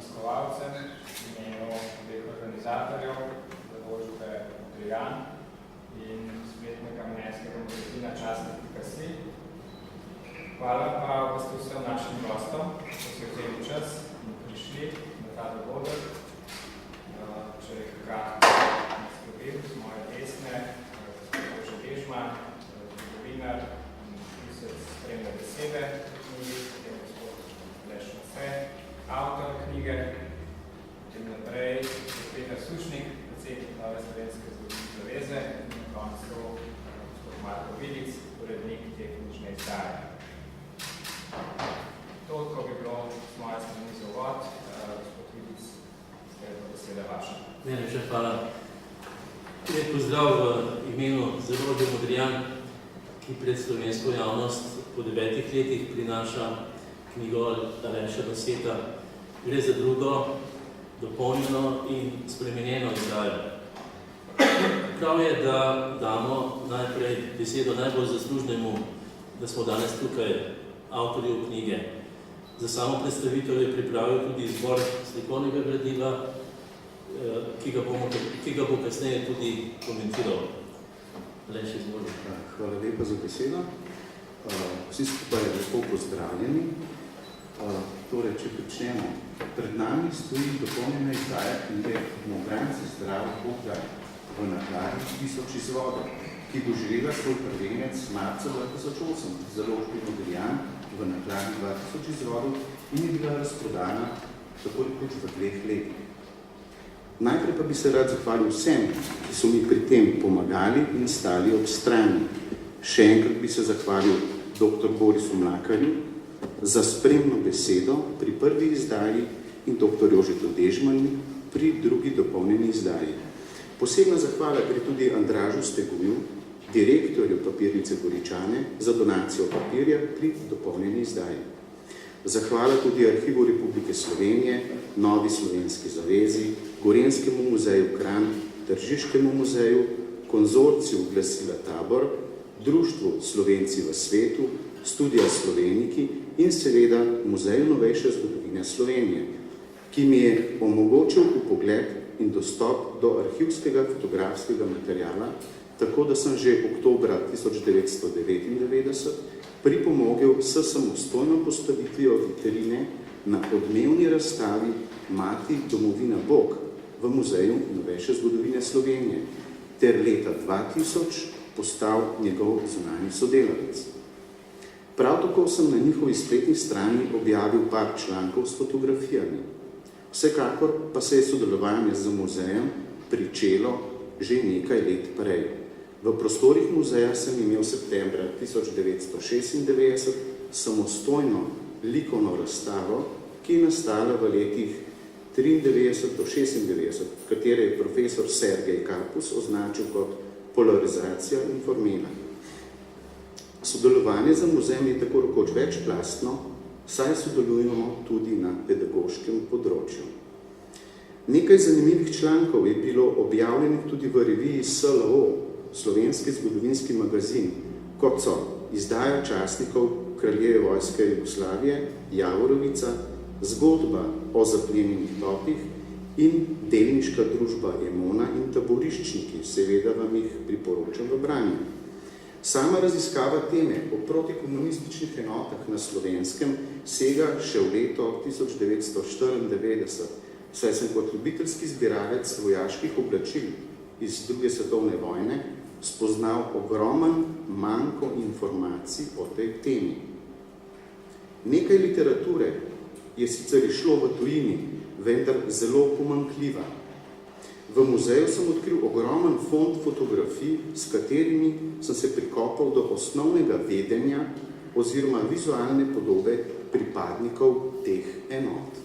obiskovalcem, v imenu obeh organizatorjev, založbe Modrijan in spletnega mnenjskega magazina Časnik.si. Hvala pa v bistvu vsem našim gostom, ko so vzeli čas in prišli na ta dogodek. Če je kratko naslovil z moje desne, Bože Dežman, zgodovinar in pisec spremne besede, potem gospod Aleš Mase, avtor knjige, potem naprej Peter Sušnik, predsednik Nove slovenske zgodovinske zaveze in na koncu gospod Marko Vidic, urednik te knjižne izdaje. Toliko bi bilo z moje strani za uvod. Gospod Vidic, skratno beseda vaša. Najlepša hvala. Lep pozdrav v imenu založbe Modrijan, ki pred slovensko javnost po 9 letih prinaša knjigo Aleša Maseta. Gre za drugo, dopolnjeno in spremenjeno izdajo. Prav je, da damo najprej besedo najbolj zaslužnemu, da smo danes tukaj, avtorju knjige. Za samo predstavitev je pripravil tudi izbor slikovnega gradiva, ki ga bo kasneje tudi komentiral. Aleš, izvoli. Hvala lepa za besedo. Vsi skupaj lepo pozdravljeni. Torej, če pričnemo, pred nami stoji dopolnjena izdaja knjige Mogranci zdrav Boga v nakladi 1000 izvodov, ki bo živela svoj prvenec marca 2008 v založbi Modrijan v nakladi 2000 izvodov in je bila razprodana tako rekoč v 2 letih. Najprej pa bi se rad zahvalil vsem, ki so mi pri tem pomagali in stali ob strani. Še enkrat bi se zahvalil dr. Borisu Mlakarju za spremno besedo pri prvi izdaji in dr. Jožetu Dežmanu pri drugi dopolnjeni izdaji. Posebna zahvala gre tudi Andražu Steguju, direktorju papirnice Goričane, za donacijo papirja pri dopolnjeni izdaji. Zahvala tudi Arhivu Republike Slovenije, Novi slovenski zavezi, Gorenskemu muzeju Kranj, Tržiškemu muzeju, konzorciju Glasila Tabor, Društvu Slovenci v svetu, Studija Sloveniki in seveda Muzeju novejše zgodovine Slovenije, ki mi je omogočil vpogled in dostop do arhivskega fotografskega materiala, tako da sem že oktobra 1999 pripomogel s samostojno postavitvijo vitrine na odmevni razstavi Mati domovina Bog v Muzeju novejše zgodovine Slovenije ter leta 2000 postal njegov zunanji sodelavec. Prav tako sem na njihovi spletni strani objavil par člankov s fotografijami. Vsekakor pa se je sodelovanje z muzejem pričelo že nekaj let prej. V prostorih muzeja sem imel septembra 1996 samostojno likovno razstavo, ki je nastala v letih 1993 do 1996, katere je profesor Sergej Kapus označil kot polarizacija in formela. Sodelovanje z muzejem je tako rekoč večplastno, saj sodelujemo tudi na pedagoškem področju. Nekaj zanimivih člankov je bilo objavljenih tudi v reviji SLO, Slovenski zgodovinski magazin, kot so izdaja časnikov Kraljeve vojske Jugoslavije, Javorovica, zgodba o zaplenjenih topih in delniška družba Emona in taboriščniki, seveda vam jih priporočam v branju. Sama raziskava teme o protikomunističnih enotah na Slovenskem sega še v leto 1994, saj sem kot ljubiteljski zbiralec vojaških oblačil iz II. Svetovne vojne spoznal ogromen manko informacij o tej temi. Nekaj literature je sicer išlo v tujini, vendar zelo pomanjkljiva. V muzeju sem odkril ogromen fond fotografij, s katerimi sem se prikopal do osnovnega vedenja oziroma vizualne podobe pripadnikov teh enot.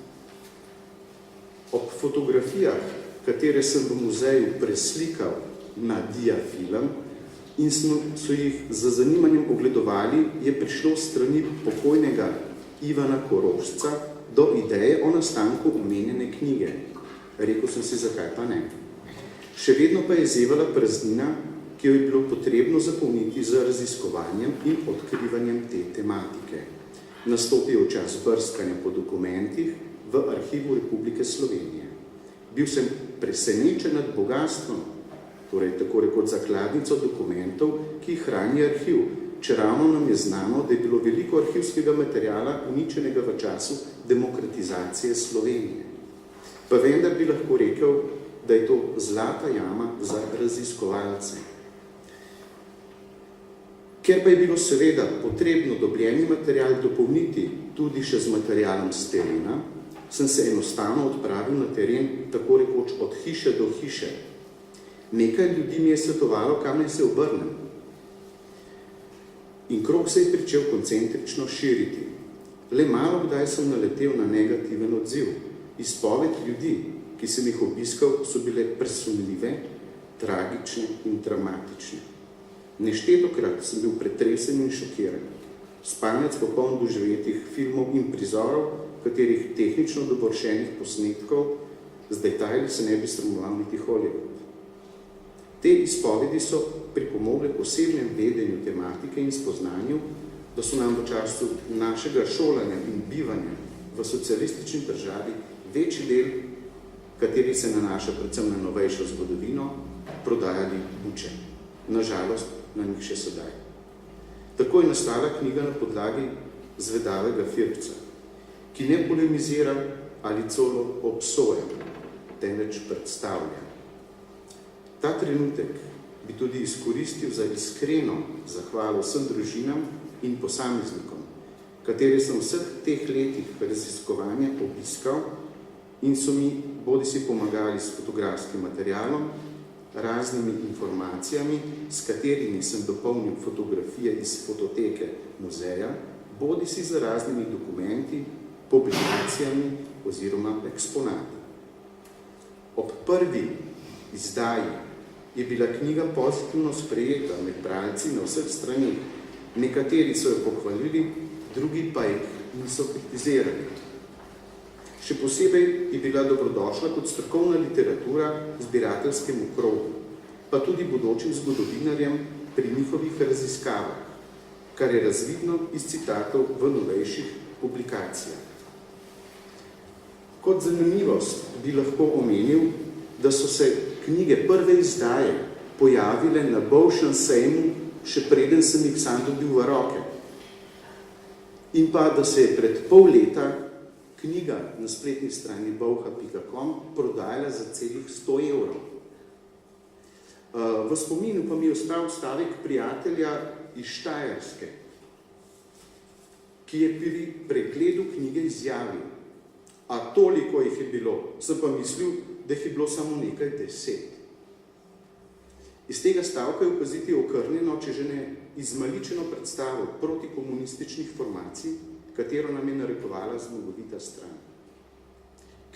Ob fotografijah, katere sem v muzeju preslikal na diafilm in so jih z zanimanjem ogledovali, je prišlo strani pokojnega Ivana Korošca do ideje o nastanku omenjene knjige. Rekel sem si, zakaj pa ne. Še vedno pa je zevala praznina, ki jo je bilo potrebno zapolniti z raziskovanjem in odkrivanjem te tematike. Nastopil čas brskanja po dokumentih, v Arhivu Republike Slovenije. Bil sem presenečen nad bogastvom, torej tako rekoč zakladnico dokumentov, ki jih hrani arhiv, čeravno nam je znano, da je bilo veliko arhivskega materijala uničenega v času demokratizacije Slovenije. Pa vendar bi lahko rekel, da je to zlata jama za raziskovalce. Ker pa je bilo seveda potrebno dobljeni material dopolniti tudi še z materialom s terena, sem se enostavno odpravil na teren, tako rekoč od hiše do hiše. Nekaj ljudi mi je svetovalo, kam naj se obrnem. In krog se je pričel koncentrično širiti. Le malo kdaj sem naletel na negativen odziv. Izpoved ljudi, ki sem jih obiskal, so bile presunljive, tragične in dramatične. Neštetokrat sem bil pretresen in šokiran. Spanec popoln doživetih filmov in prizorov, katerih tehnično dovršenih posnetkov z detajli se ne bi sramoval niti Hollywood. Te izpovedi so pripomogle k osebnem vedenju tematike in spoznanju, da so nam v času našega šolanja in bivanja v socialistični državi večji del, kateri se nanaša predvsem na novejšo zgodovino, prodajali buče. Nažalost, na njih še sedaj. Tako je nastala knjiga na podlagi zvedavega Firca, ki ne polemizira ali celo obsoja, temveč predstavlja. Ta trenutek bi tudi izkoristil za iskreno zahvalo vsem družinam in posameznikom, katere sem vseh teh letih raziskovanja obiskal in so mi bodisi pomagali s fotografskim materialom, raznimi informacijami, s katerimi sem dopolnil fotografije iz fototeke muzeja, bodisi z raznimi dokumenti, publikacijami oziroma eksponati. Ob prvi izdaji je bila knjiga pozitivno sprejeta med bralci na vseh stranih. Nekateri so jo pohvalili, drugi pa jih niso kritizirali. Še posebej je bila dobrodošla kot strokovna literatura zbirateljskemu krogu, pa tudi bodočim zgodovinarjem pri njihovih raziskavah, kar je razvidno iz citatov v novejših publikacijah. Kot zanimivost bi lahko omenil, da so se knjige prve izdaje pojavile na Bolšjem sejmu, še preden sem jih sam dobil v roke. In pa, da se je pred pol leta knjiga na spletni strani bolha.com prodajala za celih 100 evrov. V spominu pa mi je ostal stavek prijatelja iz Štajerske, ki je pri pregledu knjige izjavil: a toliko jih je bilo, sem pa mislil, da jih je bilo samo nekaj 10. Iz tega stavka je opaziti okrnjeno, če že ne izmaličeno predstavo protikomunističnih formacij, katero nam je narekovala zmagovita stran.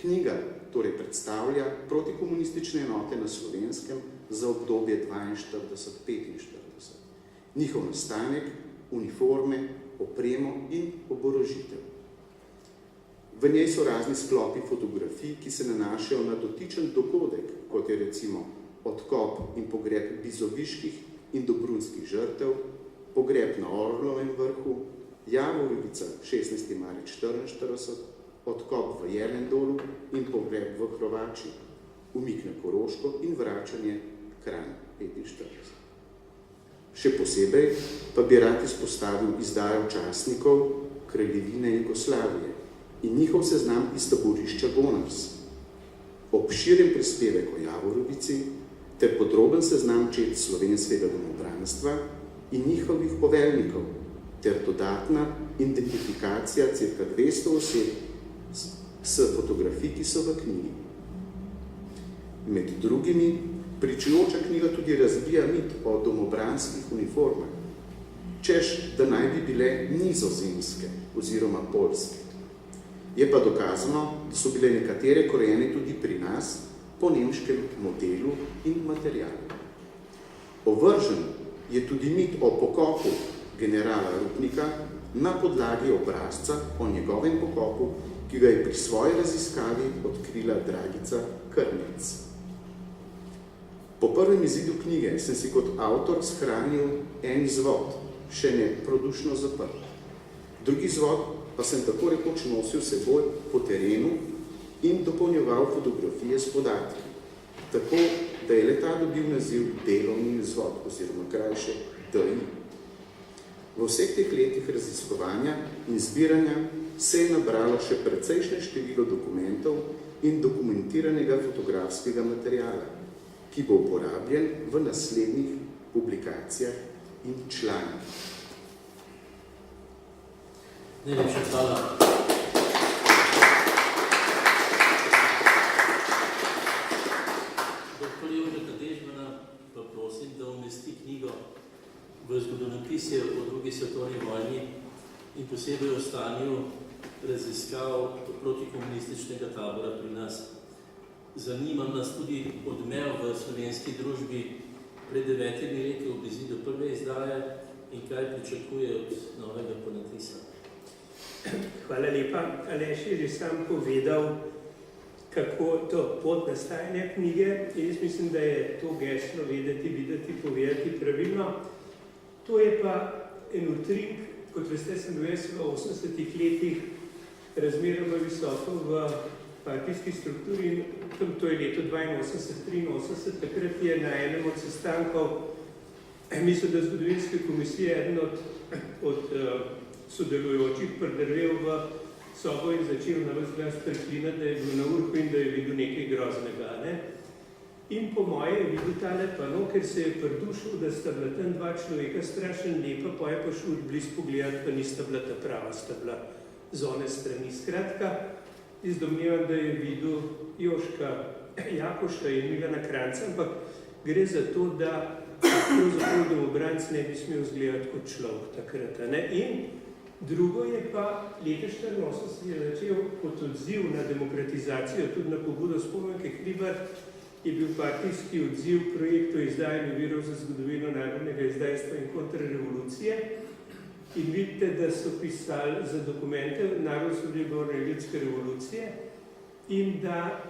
Knjiga torej predstavlja protikomunistične enote na Slovenskem za obdobje 42-45. Njihov nastanek, uniforme, opremo in oborožitev. V njej so razni sklopi fotografij, ki se nanašajo na dotičen dogodek, kot je recimo odkop in pogreb bizoviških in dobrunskih žrtev, pogreb na Orlovem vrhu, Javorovica 16. marec 44, odkop v Jelendolu in pogreb v Hrovači, umik na Koroško in vračanje Kranj 45. Še posebej pa bi rad izpostavil izdajo časnikov Kraljevine Jugoslavije in njihov seznam iz taborišča Gonars, obširen prispevek o Javorovici ter podroben seznam čet slovenskega domobranstva in njihovih poveljnikov ter dodatna identifikacija cirka 200 oseb s fotografij, ki so v knjigi. Med drugimi pričujoča knjiga tudi razbija mit o domobranskih uniformah, češ, da naj bi bile nizozemske oziroma poljske. Je pa dokazano, da so bile nekatere krojene tudi pri nas po nemškem modelu in materialu. Ovržen je tudi mit o pokopu generala Rupnika na podlagi obrazca o njegovem pokopu, ki ga je pri svoji raziskavi odkrila Dragica Krnec. Po prvem izidu knjige sem si kot avtor shranil en izvod, še ne produšno zaprt. Drugi izvod pa sem tako rekoč nosil seboj po terenu in dopolnjeval fotografije s podatki, tako da je leta dobil naziv delovni izvod oziroma krajše DI. V vseh teh letih raziskovanja in zbiranja se je nabralo še precejšnje število dokumentov in dokumentiranega fotografskega materiala, ki bo uporabljen v naslednjih publikacijah in člankih. Najlepša hvala. Doktor Jožeta Dežmana pa prosim, da umesti knjigo v zgodovinopisje o drugi svetovni vojni in posebej o stanju raziskav protikomunističnega tabora pri nas. Zanima nas tudi odmev v slovenski družbi pred 9 leti ob izidu prve izdaje in kaj pričakuje od novega ponatisa. Hvala lepa. Aleš je že sam povedal, kako to pot nastajanja knjige. Jaz mislim, da je to geslo vedeti, videti, povedati pravilno. To je pa en utrik, kot veste, sem bil v 80-ih letih razmeroma visoko v partijski strukturi in to je leto 82-83, takrat je na enem od sestankov, mislim, da zgodovinske komisije, eden od sodelujočih pridrvel v sobo in začel na ves glas preklinati, da je bil na urhu in da je videl nekaj groznega. Ne? In po moje je videl tale pano, ker se je pridušil, da sta bila tam dva človeka strašen lepa, pa je pa šel bliz pogledati, pa nista bila ta prava, sta bila z one strani. Skratka, izdomnevam, da je videl Joška Jakoša in Milana Kranjca, ampak gre za to, da pravzaprav domobranc ne bi smel izgledati kot človek takrat. Ne? In drugo je pa, leta 1984 je začel kot odziv na demokratizacijo, tudi na pobudo Spomenke Hribar, je bil partijski odziv projektu izdajanja virov za zgodovino narodnega izdajstva in kontrarevolucije. In vidite, da so pisali za dokumente Narodno-osvobodilne ljudske revolucije in da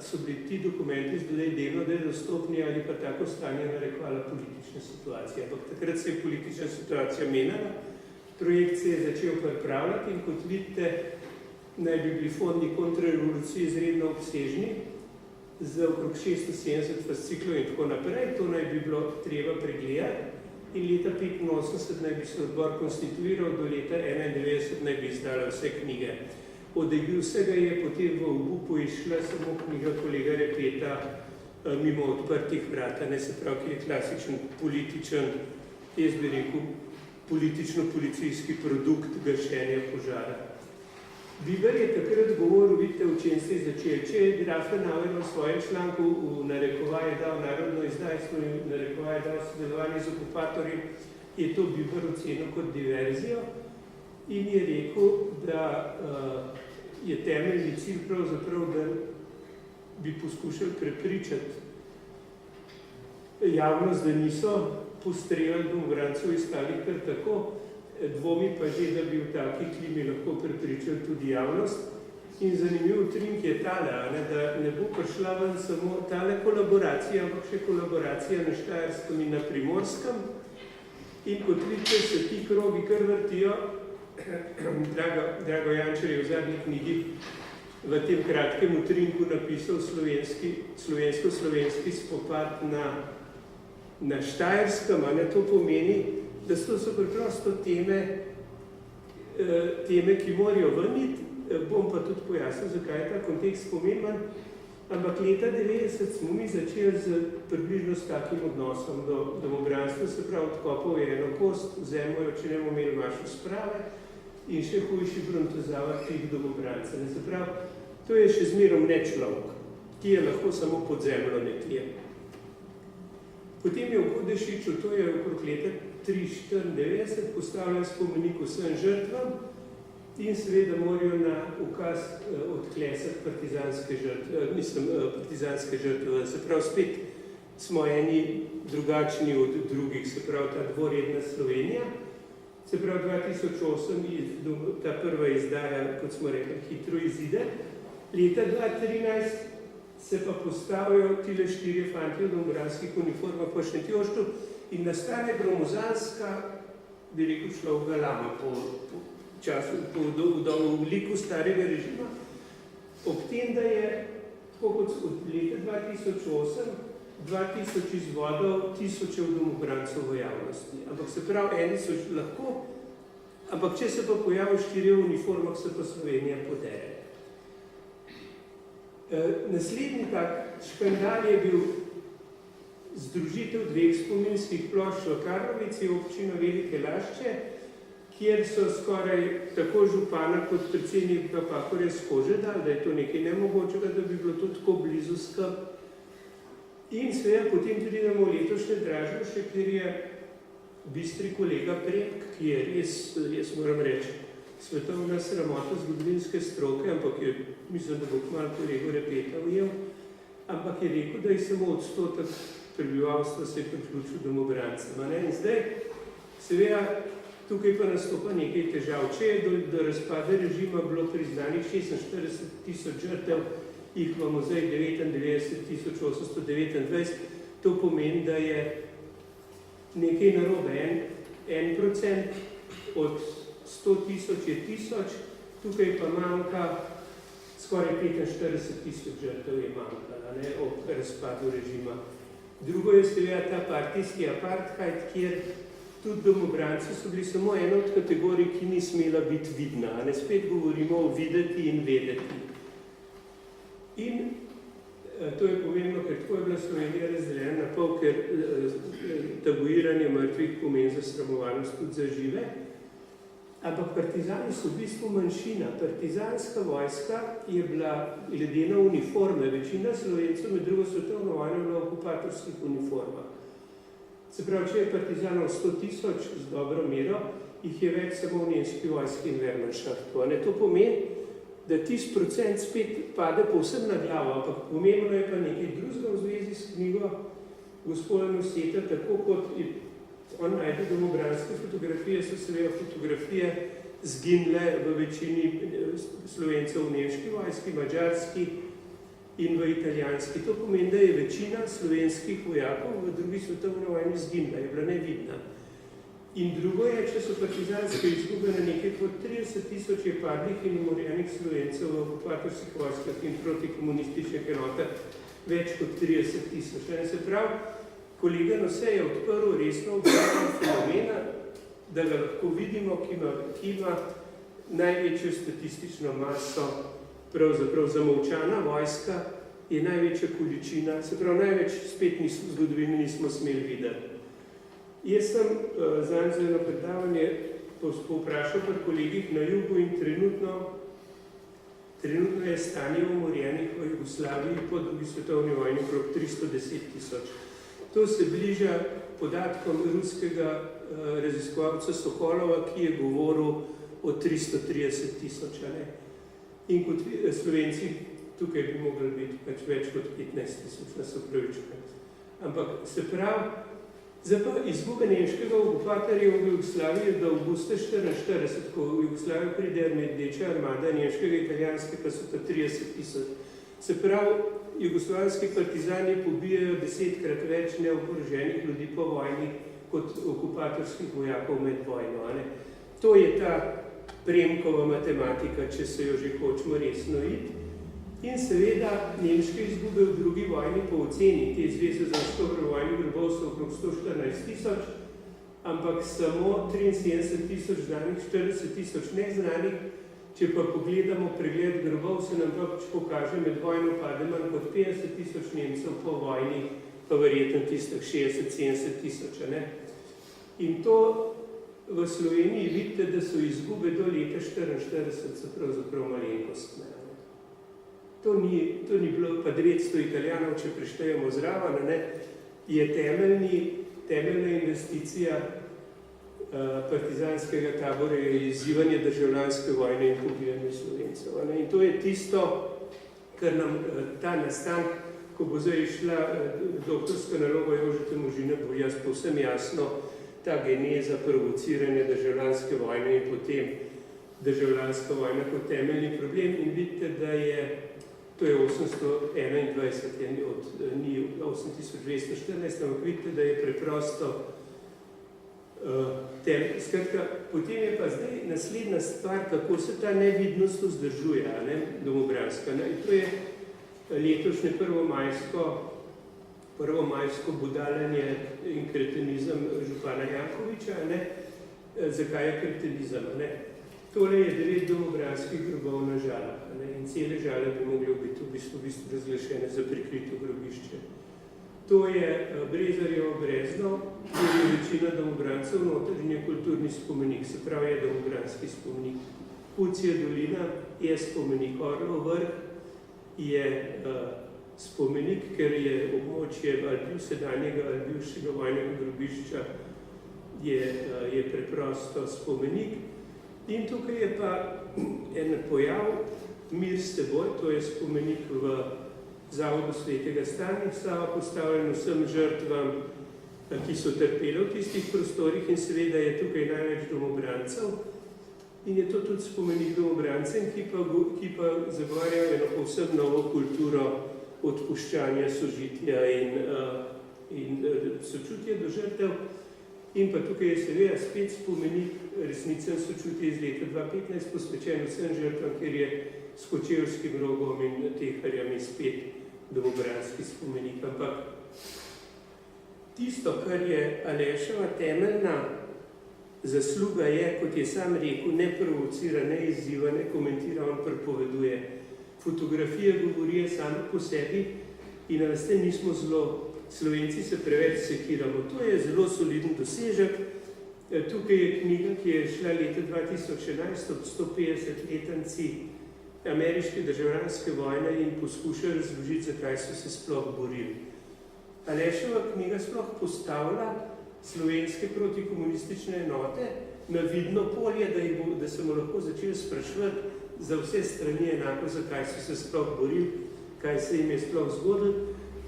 so bili ti dokumenti zdaj delno nedostopni ali pa tako stanje narekovala politična situacija. Ampak takrat se je politična situacija menjala, projekt se je začel pripravljati in kot vidite, naj bi bili fondi kontrarevolucije izredno obsežni, za okrog 670 fasciklov in tako naprej. To naj bi bilo treba pregledati in leta 1985 naj bi se odbor konstituiral, do leta 1991 naj bi izdala vse knjige. Od vsega je potem v obupu išla samo knjiga kolega Repeta Mimo odprtih vrata, ne se pravi, ki je klasičen političen, jaz bi rekel, politično-policijski produkt gašenja požara. Biber je takrat govoril, vidite, v čem se je začel. Če je Grafenauer v svojem članku v narekovaje dal narodno izdajstvo in v narekovaje dal sodelovanje z okupatorji, je to Biber ocenil kot diverzijo in je rekel, da je temeljni cilj pravzaprav, da bi poskušali prepričati javnost, da niso postreljali domobrancev iz Stalih kar tako, dvomi pa že, da bi v taki klimi lahko prepričali tudi javnost. In zanimiv trink je tale, da ne bo prišla ven samo tale kolaboracija, ampak še kolaboracija na Štajerskem in na Primorskem. In kot vidite, se ti krogi kar vrtijo. Drago Jančar je v zadnji knjigi v tem kratkem utrinku napisal slovensko-slovenski spopad na Štajerskem. To pomeni, da so preprosto teme, ki morajo vrniti. Bom pa tudi pojasnil, zakaj je ta kontekst pomemben. Ampak leta 90 smo mi začeli približno s takim odnosom do domobranstva, se pravi, odkopal je eno kost, vzemo jo, če ne bomo imeli vaše sprave, in še hujši brontozavar tih domobrancev. Se pravi, to je še zmerom nečlovek, ki je lahko samo pod zemljo nekje. Potem je v Kodešiču, to je okrog leta 1994, postavljen spomenik vsem žrtvam in seveda morajo na ukaz odklesati partizanske žrtve. Se pravi, spet smo eni drugačni od drugih, se pravi, ta dvoredna Slovenija. Se pravi, 2008 ta prva izdaja, kot smo rekli, hitro izide. Leta 2013 se pa postavijo tile 4 fanti v domobranskih uniformah po Šentjoštu in nastane gromozanska, bi rekel, človeka lama v liku starega režima, ob tem, da je tako kot od leta 2008 2000 izvodov tisočev domobrancov v javnosti. Ampak se pravi, eni so lahko, ampak če se pa pojavijo 4 v uniformah, se pa Slovenija podere. Naslednji tak škandal je bil združitev 2 spominskih plošč v Karlovici, občina Velike Lašče, kjer so skoraj tako župana kot predsednika Pahorja skože dali, da je to nekaj nemogočega, da bi bilo to tako blizu skup. In seveda potem tudi idemo v letošnje Dražgoše, kjer je bistri kolega Prek, ki je res, jaz moram reči, svetovna sramota zgodovinske stroke, ampak je, mislim, da bo kmalu kolego Repeta ujel, ampak je rekel, da je samo odstotek prebivalstva se je priključil domobrancem. In zdaj, seveda, tukaj pa nastopa nekaj težav. Če je do razpada režima bilo priznanih 46.000 žrtev, jih imamo zdaj 99.829, to pomeni, da je nekaj narobe. 1% od 100.000 je 1000, tukaj pa manjka skoraj 45.000 žrtev je manjka, ob razpadu režima. Drugo je seveda ta partijski apartheid, kjer tudi domobranci so bili samo ena od kategorij, ki ni smela biti vidna. Spet govorimo o videti in vedeti. In to je pomembno, ker tako je bila Slovenija razdeljena na pol, ker tabuiranje mrtvih pomeni zasramovanost tudi za žive. Ampak partizani so v bistvu manjšina. Partizanska vojska je bila glede na uniforme. Večina Slovencev med drugo svetovno vojno bila v okupatorskih uniformah. Se pravi, če je partizanov 100.000 z dobro mero, jih je več samo v nemški vojski in Wehrmannschaftu. To pomeni, da tisti procent spet pade povsem na glavo, ampak pomembno je pa nekaj drugega v zvezi s knjigo gospoda Noseta, tako kot on najde domobranske fotografije, so seveda fotografije zginile v večini Slovencev v nemški vojski, madžarski in v italijanski. To pomeni, da je večina slovenskih vojakov v drugi svetovni vojni zginila, je bila nevidna. In drugo je, če so partizanske izgube na nekaj pod 30.000 je padlih in umorjenih Slovencev v okupatorskih vojskah in protikomunističnih enotah več kot 30.000. Se pravi, kolega Nose je odprl resno obzorno fenomena, da ga lahko vidimo, ki ima največjo statistično maso, pravzaprav zamolčana vojska je največja količina, se pravi, največ spet v zgodovini nismo smeli videti. Jaz sem zanj za eno predavanje povprašal pri kolegih na jugu in trenutno je stanje umorjenih v Jugoslaviji po drugi svetovni vojni okrog 310.000. To se bliža podatkom ruskega raziskovalca Sokolova, ki je govoril o 330.000. In kot Slovenci tukaj bi mogli biti več kot 15.000, nas upravičujem. Ampak se pravi, zdaj pa izgube nemškega okupatorja v Jugoslaviji do avgusta 1944, ko v Jugoslavijo pride rdeča armada, nemškega italijanske pa so pa 30.000. Se pravi, jugoslavijski partizani pobijajo 10-krat več neoboroženih ljudi po vojni kot okupatorskih vojakov med vojno. To je ta Premkova matematika, če se jo že hočemo resno iti. In seveda nemške izgube v drugi vojni po oceni te zveze za vojni grobov so okrog 114.000, ampak samo 73.000 znanih, 40.000 neznanih. Če pa pogledamo pregled grobov, se nam pa pokaže med vojno pade manj kot 50.000 Nemcev, po vojni pa verjetno tistih 60-70.000. In to v Sloveniji vidite, da so izgube do leta 1944 so pravzaprav malenkostne. To ni bilo pa 900 Italijanov, če preštejemo zraven, je temeljna investicija partizanskega tabora je izzivanje državljanske vojne in pobijanje Slovencev. In to je tisto, kar nam ta nastanek, ko bo zdaj išla doktorska naloga Jožeta Možine, bo jaz povsem jasno ta geneza provociranja državljanske vojne in potem državljanska vojna kot temeljni problem. In vidite, da je to je 821, ni 8214, ampak vidite, da je preprosto Skratka, potem je pa zdaj naslednja stvar, kako se ta nevidnost vzdržuje, domobranska. To je letošnje prvomajsko budalanje in kretenizem župana Jankoviča. Zakaj je kretenizem? Tole je 9 domobranskih grobov na Žalah in cele Žale bi mogli biti v bistvu razglašene za prikrito grobišče. To je Brezarjevo brezno, kjer je večina domobrancev noter in je kulturni spomenik, se pravi je domobranski spomenik. Pucija dolina je spomenik, Orlov vrh je spomenik, ker je območje sedanjega ali bivšega vojnega grobišča je preprosto spomenik. In tukaj je pa en pojav, Mir s teboj, to je spomenik v Zavodu svetega Stanislava, postavljen vsem žrtvam, ki so trpeli v tistih prostorih in seveda je tukaj največ domobrancev. In je to tudi spomenik domobrancem, ki pa zagovarjajo eno povsem novo kulturo odpuščanja, sožitja in sočutja do žrtev. In pa tukaj je seveda spet spomenik resnicen sočutje iz leta 2015 posvečen vsem žrtvam, ker je s Kočevskim rogom in Teharjami spet domobranski spomenik. Ampak tisto, kar je Aleševa temeljna zasluga je, kot je sam rekel, ne provocira, ne izziva, ne komentira, on pripoveduje. Fotografija govori sama po sebi in veste, nismo Slovenci se preveč sekiramo. To je zelo soliden dosežek. Tukaj je knjiga, ki je šla leta 2011 ob 150-letnici ameriške državljanske vojne in poskuša razložiti, zakaj so se sploh borili. Aleševa knjiga sploh postavlja slovenske protikomunistične enote na vidno polje, da se mu lahko začeli spraševati za vse strani enako, zakaj so se sploh borili, kaj se jim je sploh zgodilo.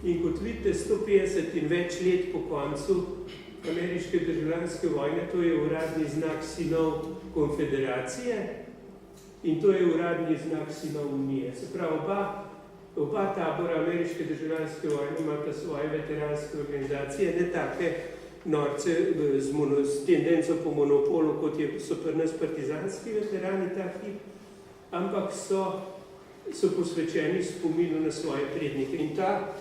In kot vidite, 150 in več let po koncu ameriške državljanske vojne, to je uradni znak sinov konfederacije in to je uradni znak sinov unije. Se pravi, oba tabora ameriške državljanske vojne imata svoje veteranske organizacije, ne take norce s tendenco po monopolu, kot so pri nas partizanski veterani taki, ampak so posvečeni spominu na svoje prednike. In ta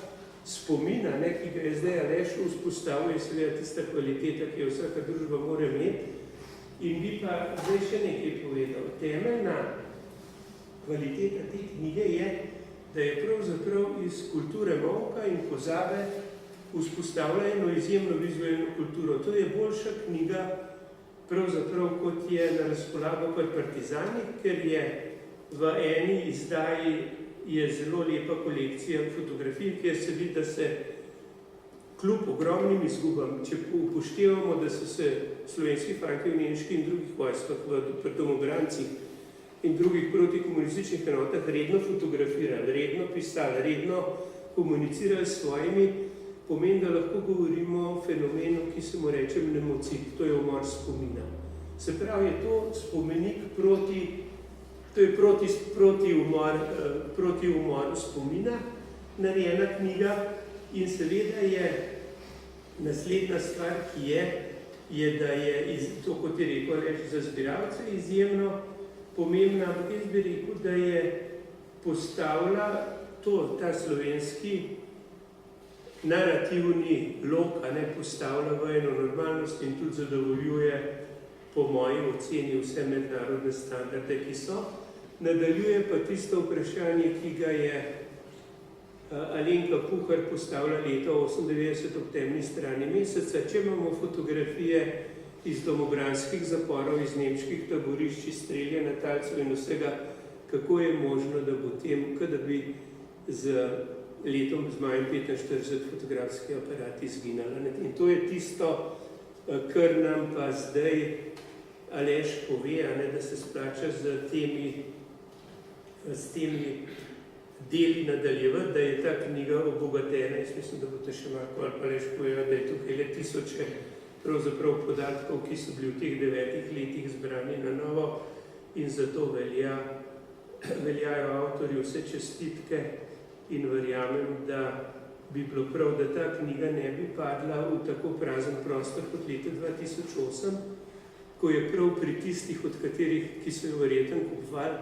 spomina, ki ga je zdaj Aleš vzpostavil, je seveda tista kvaliteta, ki jo vsaka družba mora imeti. In bi pa zdaj še nekaj povedal. Temeljna kvaliteta te knjige je, da je pravzaprav iz kulture molka in pozabe vzpostavlja eno izjemno vizualno kulturo. To je boljša knjiga, pravzaprav kot je na razpolago pri Partizanih, ker je v eni izdaji je zelo lepa kolekcija fotografij, kjer se vidi, da se kljub ogromnim izgubam, če upoštevamo, da so se slovenski fantje v nemški in drugih vojskah, pri domobrancih in drugih protikomunističnih enotah redno fotografirali, redno pisali, redno komunicirali s svojimi, pomeni, da lahko govorimo o fenomenu, ki se mu reče mnemocid, to je umor spomina. Se pravi, je to spomenik proti umoru spomina, narejena knjiga in seveda je naslednja stvar, ki je, da je to, kot je rekel, reči za zbiralce izjemno pomembna, ampak jaz bi rekel, da je postavila ta slovenski narativni lok, postavlja v eno normalnost in tudi zadovoljuje po moji oceni vse mednarodne standarde, ki so. Nadaljuje pa tisto vprašanje, ki ga je Alenka Puhar postavila leta 1998 ob temni strani meseca. Če imamo fotografije iz domobranskih zaporov, iz nemških taborišč, iz streljanja talcev in vsega, kako je možno, da bo tem, da bi z majem 45 fotografski aparat izginala. In to je tisto, kar nam pa zdaj Aleš pove, da se splača s temi deli nadaljevati, da je ta knjiga obogatena. Jaz mislim, da boste še malo ali pa Aleš povedal, da je tukaj le tisoče pravzaprav podatkov, ki so bili v teh 9 letih zbrani na novo in zato veljajo avtorji vse čestitke in verjamem, da bi bilo prav, da ta knjiga ne bi padla v tako prazen prostor kot leta 2008, ko je prav pri tistih, od katerih, ki so jo verjetno kupovali,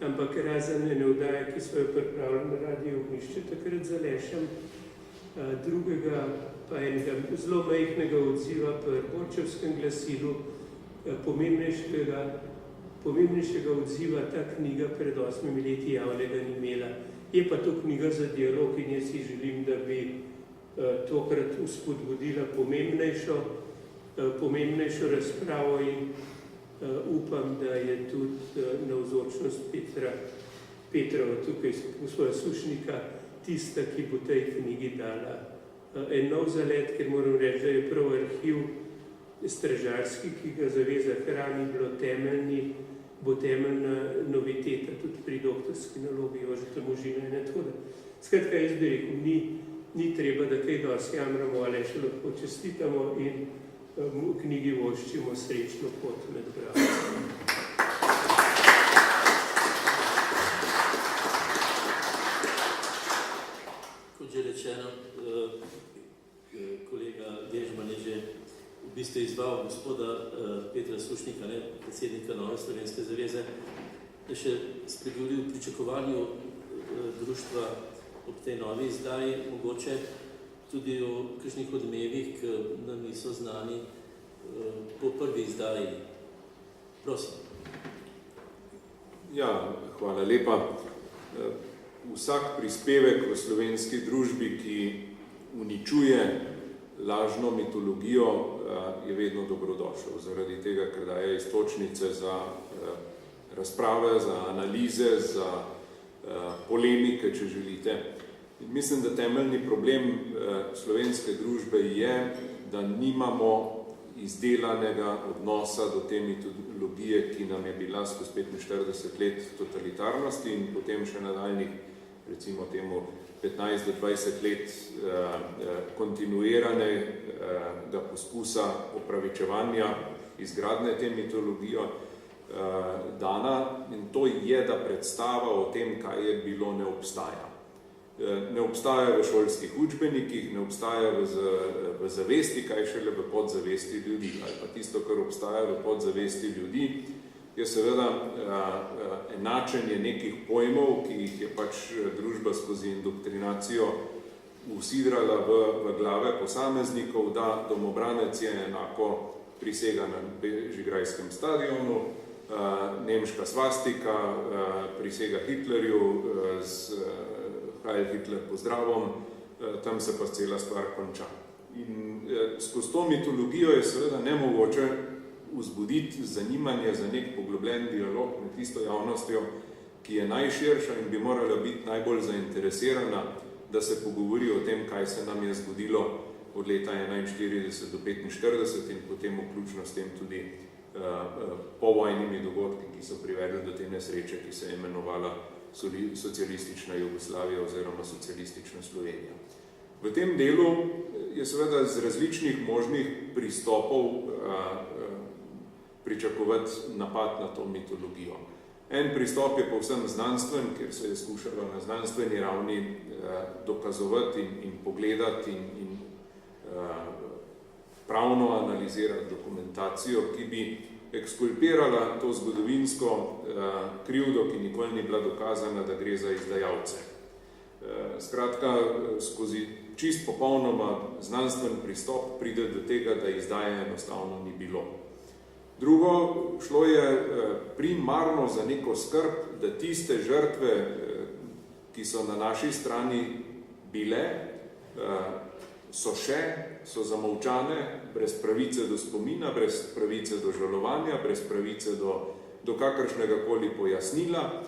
ampak razen ene oddaje, ki so jo pripravili na Radio Ognjišče, takrat z Alešem, drugega pa enega zelo majhnega odziva pri Borčevskem glasilu, pomembnejšega odziva ta knjiga pred 8 leti javnega ni imela. Je pa to knjiga za dialog in jaz si želim, da bi tokrat vzpodbudila pomembnejšo razpravo in upam, da je tudi navzočnost Petra tukaj, gospoda Sušnika, tista, ki bo tej knjigi dala en nov zalet, ker moram reči, da je prav arhiv stražarski, ki ga zaveza hrani, bo temeljna noviteta tudi pri doktorski nalogi Jožeta Možina in tako da. Skratka, jaz bi rekel, ni treba, da kaj dosti jamramo, ali še lahko čestitamo in v knjigi voščimo srečno pot med bralci. Kot že rečeno, kolega Dežman je že v bistvu izval gospoda Petra Sušnika, predsednika Nove slovenske zaveze, da še spregovori v pričakovanju društva ob tej novi izdaji, mogoče tudi o kakšnih odmevih, ki nam niso znani po prvi izdaji. Prosim. Ja, hvala lepa. Vsak prispevek v slovenski družbi, ki uničuje lažno mitologijo, je vedno dobrodošel, zaradi tega, ker daje iztočnice za razprave, za analize, za polemike, če želite. In mislim, da temeljni problem slovenske družbe je, da nimamo izdelanega odnosa do te mitologije, ki nam je bila skozi 45 let totalitarnosti in potem še nadaljnih, recimo temu 15 do 20 let kontinuiranega poskusa opravičevanja izgradnje te mitologijo dana, in to je, da predstava o tem, kaj je bilo, ne obstaja. Ne obstaja v šolskih učbenikih, ne obstaja v zavesti, kaj šele v podzavesti ljudi. Ali pa tisto, kar obstaja v podzavesti ljudi, je seveda enačenje nekih pojmov, ki jih je pač družba skozi indoktrinacijo usidrala v glave posameznikov, da domobranec je enako prisega na Bežigrajskem stadionu, nemška svastika prisega Hitlerju z Heil Hitler pozdravom, tam se pa cela stvar konča. In skozi to mitologijo je seveda nemogoče vzbuditi zanimanje za nek poglobljen dialog med tisto javnostjo, ki je najširša in bi morala biti najbolj zainteresirana, da se pogovori o tem, kaj se nam je zgodilo od leta 1941 do 1945 in potem vključno s tem tudi povojnimi dogodki, ki so privedli do te nesreče, ki se je imenovala socialistična Jugoslavija oziroma socialistična Slovenija. V tem delu je seveda z različnih možnih pristopov pričakovati napad na to mitologijo. En pristop je povsem znanstven, kjer se je skušalo na znanstveni ravni dokazovati in pogledati in pravno analizirati dokumentacijo, ki bi ekskulpirala to zgodovinsko krivdo, ki nikoli ni bila dokazana, da gre za izdajalce. Skratka, skozi čist popolnoma znanstven pristop pride do tega, da izdaje enostavno ni bilo. Drugo, šlo je primarno za neko skrb, da tiste žrtve, ki so na naši strani bile, so zamolčane, brez pravice do spomina, brez pravice do žalovanja, brez pravice do kakršnega koli pojasnila.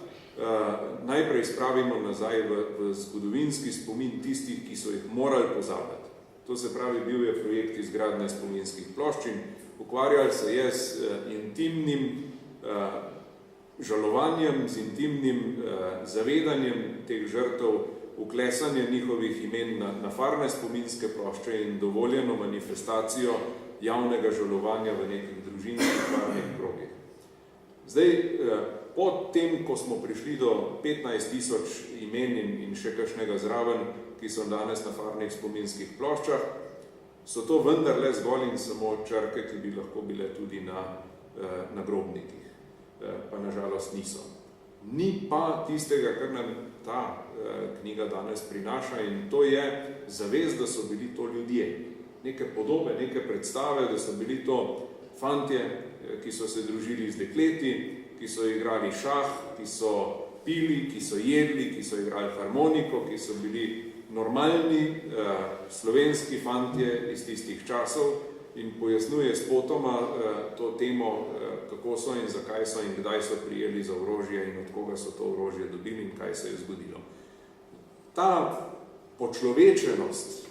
Najprej spravimo nazaj v zgodovinski spomin tistih, ki so jih morali pozabiti. To se pravi, bil je projekt izgradnje spominskih ploščin, ukvarjali se je z intimnim žalovanjem, z intimnim zavedanjem teh žrtev, uklesanje njihovih imen na farne spominske plošče in dovoljeno manifestacijo javnega žalovanja v nekih družinskih farnih krogih. Zdaj, Potem, ko smo prišli do 15.000 imen in še kakšnega zraven, ki so danes na farnih spominskih ploščah, so to vendarle zgolj in samo črke, ki bi lahko bile tudi na grobnikih. Pa nažalost niso. Ni pa tistega, kar nam ta knjiga danes prinaša, in to je zavest, da so bili to ljudje. Neke podobe, neke predstave, da so bili to fantje, ki so se družili z dekleti, ki so igrali šah, ki so pili, ki so jedli, ki so igrali harmoniko, ki so bili normalni slovenski fantje iz tistih časov, in pojasnjuje spotoma to temo, kako so in zakaj so in kdaj so prijeli za orožje in od koga so to orožje dobili in kaj se je zgodilo. Ta počlovečenost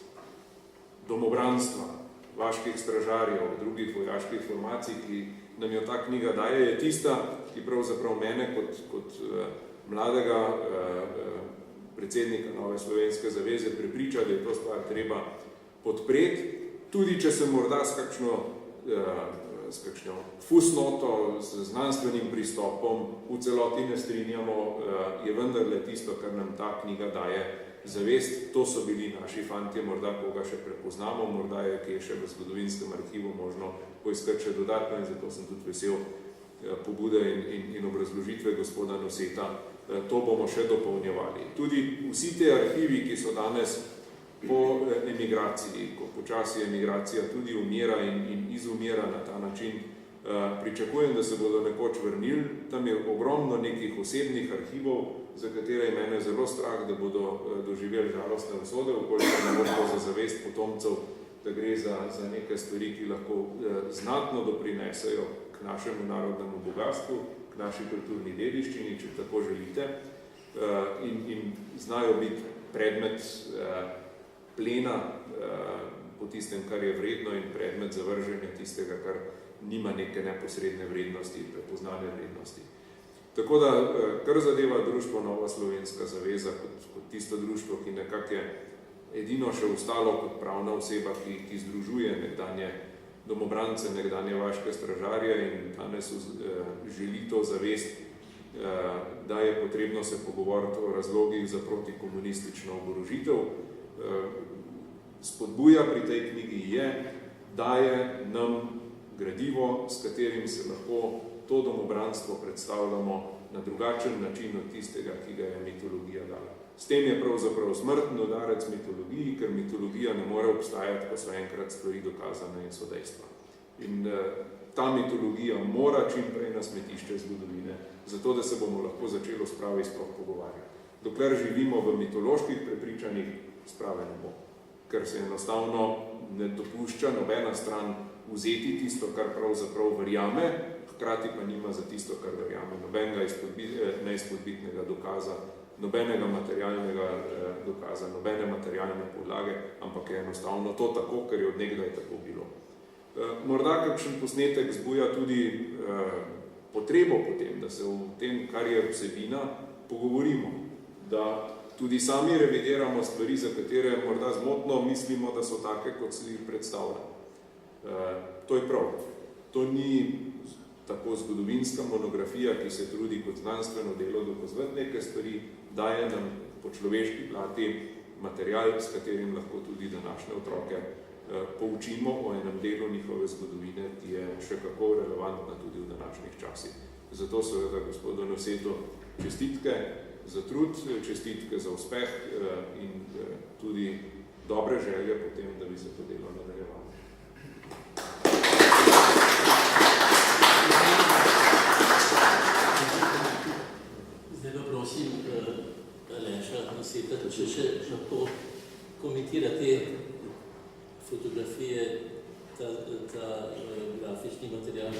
domobranstva, vaških stražarjev, drugih vojaških formacij, ki nam jo ta knjiga daje, je tista, ki pravzaprav mene kot mladega predsednika Nove slovenske zaveze prepriča, da je to stvar treba podpreti, tudi če se morda s kakšno fusnoto, z znanstvenim pristopom v celoti ne strinjamo, je vendarle tisto, kar nam ta knjiga daje zavest. To so bili naši fantje, morda koga še prepoznamo, morda je kje še v zgodovinskem arhivu možno poiskati še dodatno, in zato sem tudi vesel pobude in obrazložitve gospoda Noseta. To bomo še dopolnjevali. Tudi vsi te arhivi, ki so danes po emigraciji, ko počasi emigracija tudi umira in izumira na ta način, pričakujem, da se bodo nekoč vrnili. Tam je ogromno nekih osebnih arhivov, za katere je mene zelo strah, da bodo doživeli žalostne usode, okoliko ne bo šlo za zavest potomcev, da gre za neke stvari, ki lahko znatno doprinesejo k našemu narodnemu bogatstvu, k naši kulturni dediščini, če tako želite, in znajo biti predmet plena po tistem, kar je vredno, in predmet zavrženja tistega, kar nima neke neposredne vrednosti, prepoznane vrednosti. Tako da, kar zadeva društvo Nova slovenska zaveza, kot tisto društvo, ki nekako je edino še ostalo kot pravna oseba, ki združuje nekdanje domobrance, nekdanje vaške stražarje, in danes želi to zavest, da je potrebno se pogovoriti o razlogih za protikomunistično oborožitev. Spodbuja pri tej knjigi je, daje nam gradivo, s katerim se lahko to domobranstvo predstavljamo na drugačen način od tistega, ki ga je mitologija dala. S tem je pravzaprav smrtni udarec mitologiji, ker mitologija ne more obstajati, ko so enkrat stvari dokazane in so dejstva. In ta mitologija mora čim prej na smetišče zgodovine, zato da se bomo lahko začeli o spravi sploh pogovarjati. Dokler živimo v mitoloških prepričanjih, sprave ne bo, ker se enostavno ne dopušča nobena stran vzeti tisto, kar pravzaprav verjame, hkrati pa nima za tisto, kar verjame, nobenega neizpodbitnega dokaza, nobenega materialnega dokaza, nobene materialne podlage, ampak je enostavno to tako, ker je od nekdaj tako bilo. Morda kakšen posnetek zbuja tudi potrebo potem, da se o tem, kar je vsebina, pogovorimo, da tudi sami revidiramo stvari, za katere morda zmotno mislimo, da so take, kot si jih predstavljamo. To je prav. To ni tako zgodovinska monografija, ki se trudi kot znanstveno delo dokazovati neke stvari, daje nam po človeški plati material, s katerim lahko tudi današnje otroke poučimo o enem delu njihove zgodovine, ki je še kako relevantna tudi v današnjih časih. Zato seveda gospodu Nosetu čestitke za trud, čestitke za uspeh in tudi dobre želje potem, da bi se to delo nadaljevalo. Zdaj pa prosim Aleša Noseta, če še lahko komentira te fotografije, ta grafični material,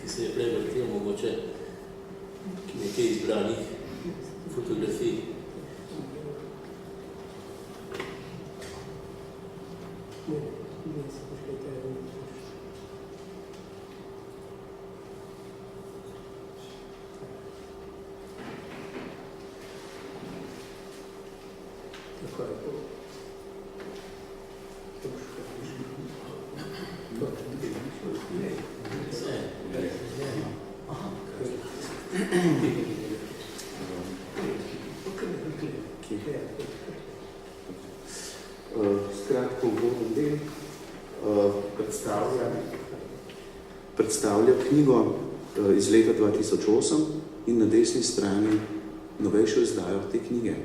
ki se je prej vrtil, mogoče nekaj izbranih fotografij. Skratka, uvodni del predstavlja knjigo iz leta 2008 in na desni strani novejšo izdajo te knjige.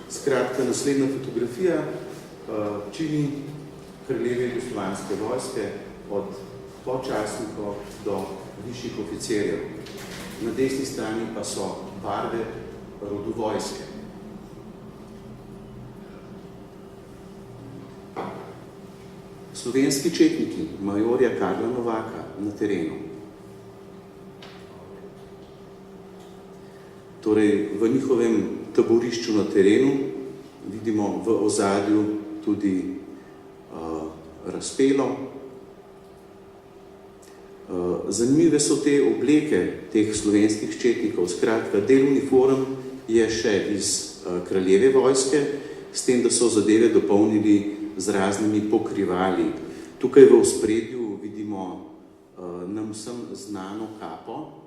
Skratka, naslednja fotografija čini kraljeve jugoslovanske vojske od podčasnikov do višjih oficirjev. Na desni strani pa so barve rodu vojske. Slovenski četniki majorja Karla Novaka na terenu. Torej, v njihovem taborišču na terenu vidimo v ozadju tudi razpelo. Zanimive so te obleke teh slovenskih četnikov. Skratka, del uniform je še iz kraljeve vojske, s tem, da so zadeve dopolnili z raznimi pokrivali. Tukaj v ospredju vidimo nam vsem znano kapo,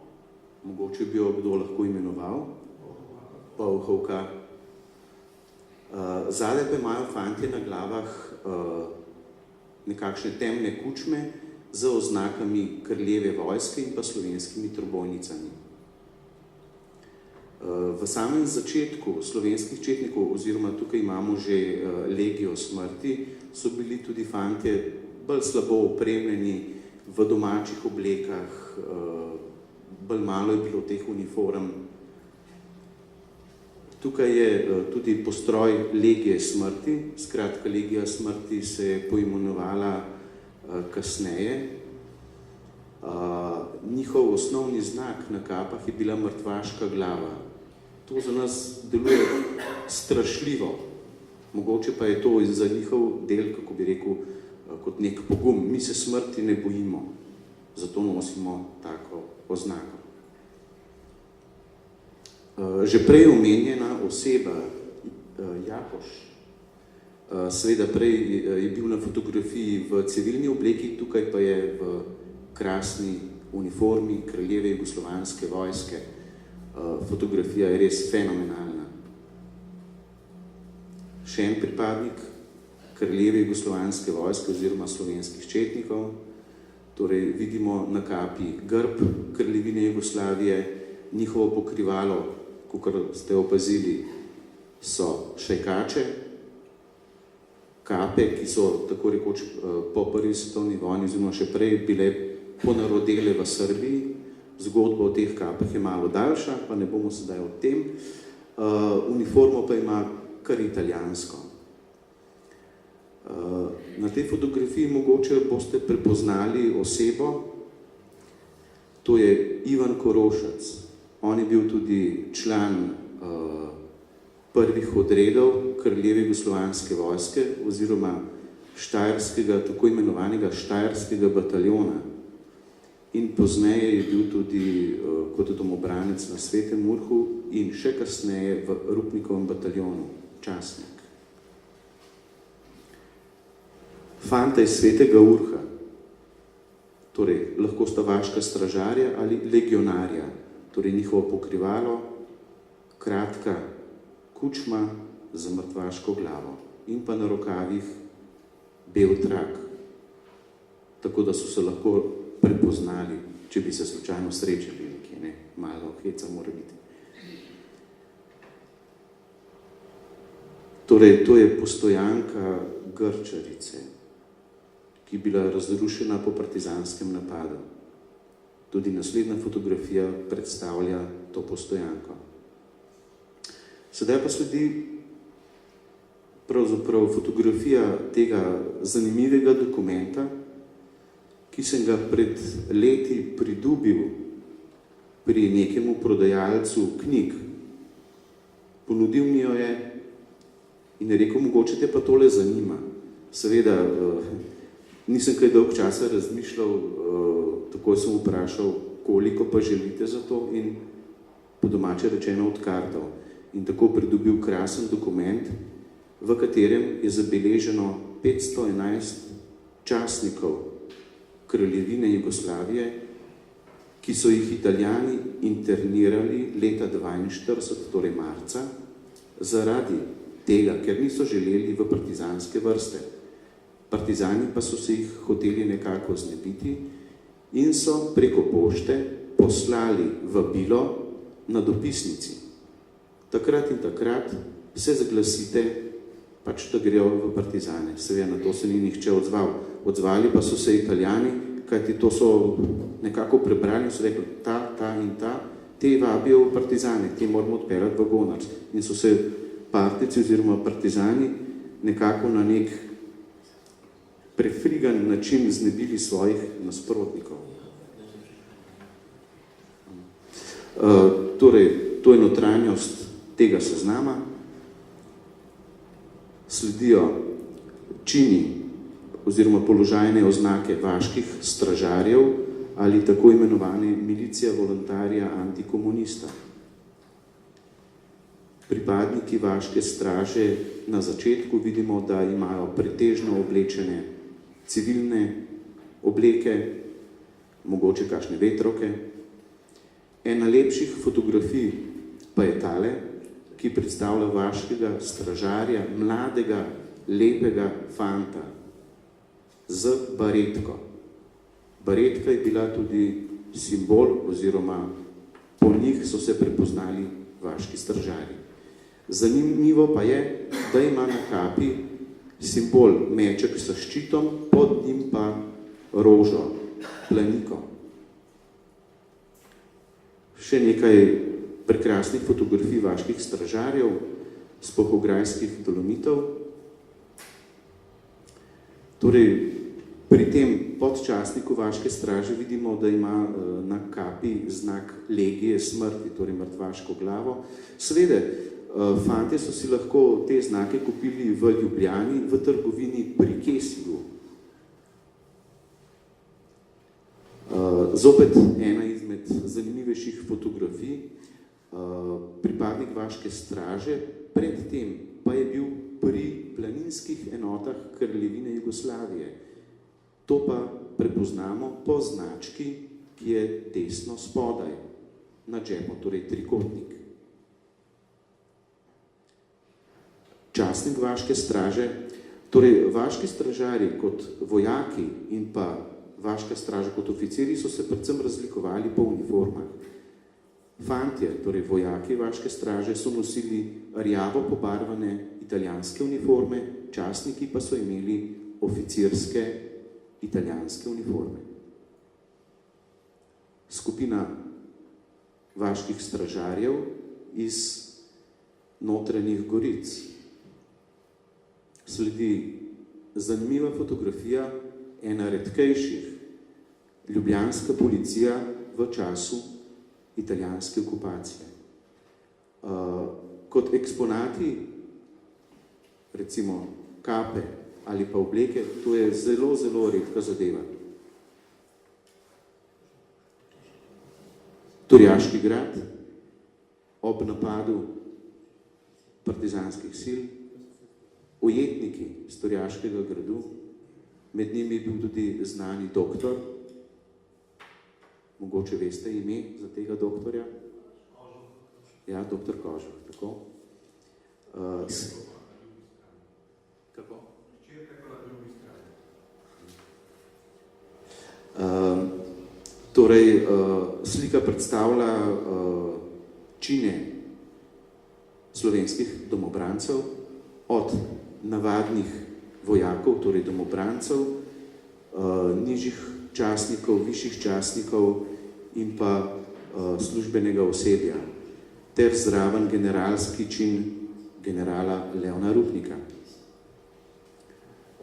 mogoče bi jo kdo lahko imenoval, polhovka. Zadaj pa imajo fantje na glavah nekakšne temne kučme z oznakami kraljeve vojske in pa slovenskimi trobojnicami. V samem začetku slovenskih četnikov, oziroma tukaj imamo že legijo smrti, so bili tudi fantje bolj slabo opremljeni v domačih oblekah, bolj malo je bilo teh uniform. Tukaj je tudi postroj legije smrti, skratka legija smrti se je poimenovala kasneje. Njihov osnovni znak na kapah je bila mrtvaška glava. To za nas deluje strašljivo. Mogoče pa je to za njihov del, kako bi rekel, kot nek pogum. Mi se smrti ne bojimo, zato nosimo tako oznako. Že prej omenjena oseba, Jakoš, seveda prej je bil na fotografiji v civilni obleki, tukaj pa je v krasni uniformi kraljeve jugoslovanske vojske. Fotografija je res fenomenalna. Še en pripadnik kraljeve jugoslovanske vojske oziroma slovenskih četnikov. Torej vidimo na kapi grb kraljevine Jugoslavije, njihovo pokrivalo, kakor ste opazili, so šajkače, kape, ki so tako rekoč po prvi svetovni vojni oziroma še prej bile ponarodele v Srbiji. Zgodba o teh kapah je malo daljša, pa ne bomo sedaj o tem. Uniformo pa ima kar italijansko. Na tej fotografiji mogoče boste prepoznali osebo, to je Ivan Korošec. On je bil tudi član prvih odredov kraljeve jugoslovanske vojske oziroma štajerskega, tako imenovanega štajerskega bataljona. In pozneje je bil tudi kot domobranec na Svetem Urhu in še kasneje v Rupnikovem bataljonu, častnik. Fanta iz Svetega Urha, torej lahko sta vaška stražarja ali legionarja, torej njihovo pokrivalo, kratka kučma z mrtvaško glavo in pa na rokavih bel trak, tako da so se lahko prepoznali, če bi se slučajno srečali nekje, ne? Malo heca mora biti. Torej, to je postojanka Grčarice, ki je bila razrušena po partizanskem napadu. Tudi naslednja fotografija predstavlja to postojanko. Sedaj pa sledi pravzaprav fotografija tega zanimivega dokumenta, ki sem ga pred leti pridobil pri nekemu prodajalcu knjig. Ponudil mi jo je in je rekel, mogoče te pa tole zanima. Seveda, nisem kaj dolg časa razmišljal, takoj sem vprašal, koliko pa želite za to in po domače rečeno odkartal. In tako pridobil krasen dokument, v katerem je zabeleženo 511 častnikov Kraljevine Jugoslavije, ki so jih Italijani internirali leta 1942, torej marca, zaradi tega, ker niso želeli v partizanske vrste. Partizani pa so se jih hoteli nekako znebiti in so preko pošte poslali vabilo na dopisnici. Takrat in takrat se zglasite, pač da grejo v partizane. Seveda na to se ni nihče odzval. Odzvali pa so se Italijani, kajti to so nekako prebrali in so rekli, ta in ta, te vabijo v partizane, te moramo odpeljati v Gonarc. In so se partici oziroma partizani nekako na nek prefrigan način znebili svojih nasprotnikov. Torej, to je notranjost tega seznama. Sledijo čini oziroma položajne oznake vaških stražarjev ali tako imenovane milicija volontarija antikomunista. Pripadniki vaške straže na začetku vidimo, da imajo pretežno oblečene civilne obleke, mogoče kakšne vetrovke. Ena lepših fotografij pa je tale, ki predstavlja vaškega stražarja, mladega, lepega fanta z baretko. Baretka je bila tudi simbol oziroma po njih so se prepoznali vaški stražarji. Zanimivo pa je, da ima na kapi simbol meček s ščitom, pod njim pa rožo, planiko. Še nekaj prekrasnih fotografij vaških stražarjev z Pohograjskih Dolomitov. Torej, pri tem podčastniku vaške straže vidimo, da ima na kapi znak legije smrti, torej mrtvaško glavo. Seveda, fantje so si lahko te znake kupili v Ljubljani, v trgovini pri Kesigu. Zopet ena izmed zanimivejših fotografij, pripadnik vaške straže, predtem pa je bil pri planinskih enotah Kraljevine Jugoslavije. To pa prepoznamo po znački, ki je desno spodaj, na džepu, torej trikotnik. Častnik vaške straže, torej vaški stražarji kot vojaki in pa vaška straža kot oficiri so se predvsem razlikovali po uniformah. Fantje, torej vojaki vaške straže, so nosili rjavo pobarvane italijanske uniforme, častniki pa so imeli oficirske italijanske uniforme. Skupina vaških stražarjev iz Notranjih Goric. Sledi zanimiva fotografija, ena redkejših, ljubljanska policija v času italijanske okupacije. Kot eksponati, recimo kape ali pa obleke, to je zelo, zelo redka zadeva. Torjaški grad ob napadu partizanskih sil, ujetniki iz Torjaškega gradu, med njimi je bil tudi znani doktor, mogoče veste ime za tega doktorja? Ja, doktor Kožuh, tako. Kako? Torej, slika predstavlja čine slovenskih domobrancev, od navadnih vojakov, torej domobrancev, nižjih častnikov, višjih častnikov in pa službenega osebja, ter zraven generalski čin generala Leona Rupnika.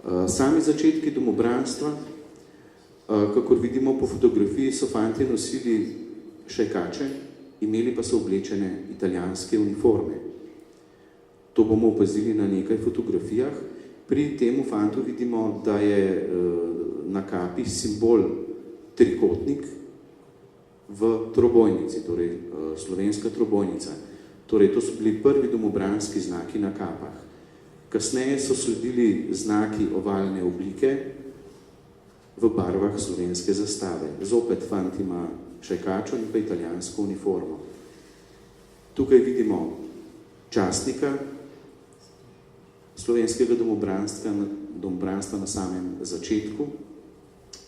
Sami začetki domobranstva, kakor vidimo po fotografiji, so fantje nosili šajkače, imeli pa so oblečene italijanske uniforme. To bomo opazili na nekaj fotografijah. Pri temu fantu vidimo, da je na kapi simbol trikotnik v trobojnici, torej slovenska trobojnica. Torej, to so bili prvi domobranski znaki na kapah. Kasneje so sledili znaki ovalne oblike v barvah slovenske zastave. Zopet fant ima šajkačo in pa italijansko uniformo. Tukaj vidimo častnika slovenskega domobranstva na samem začetku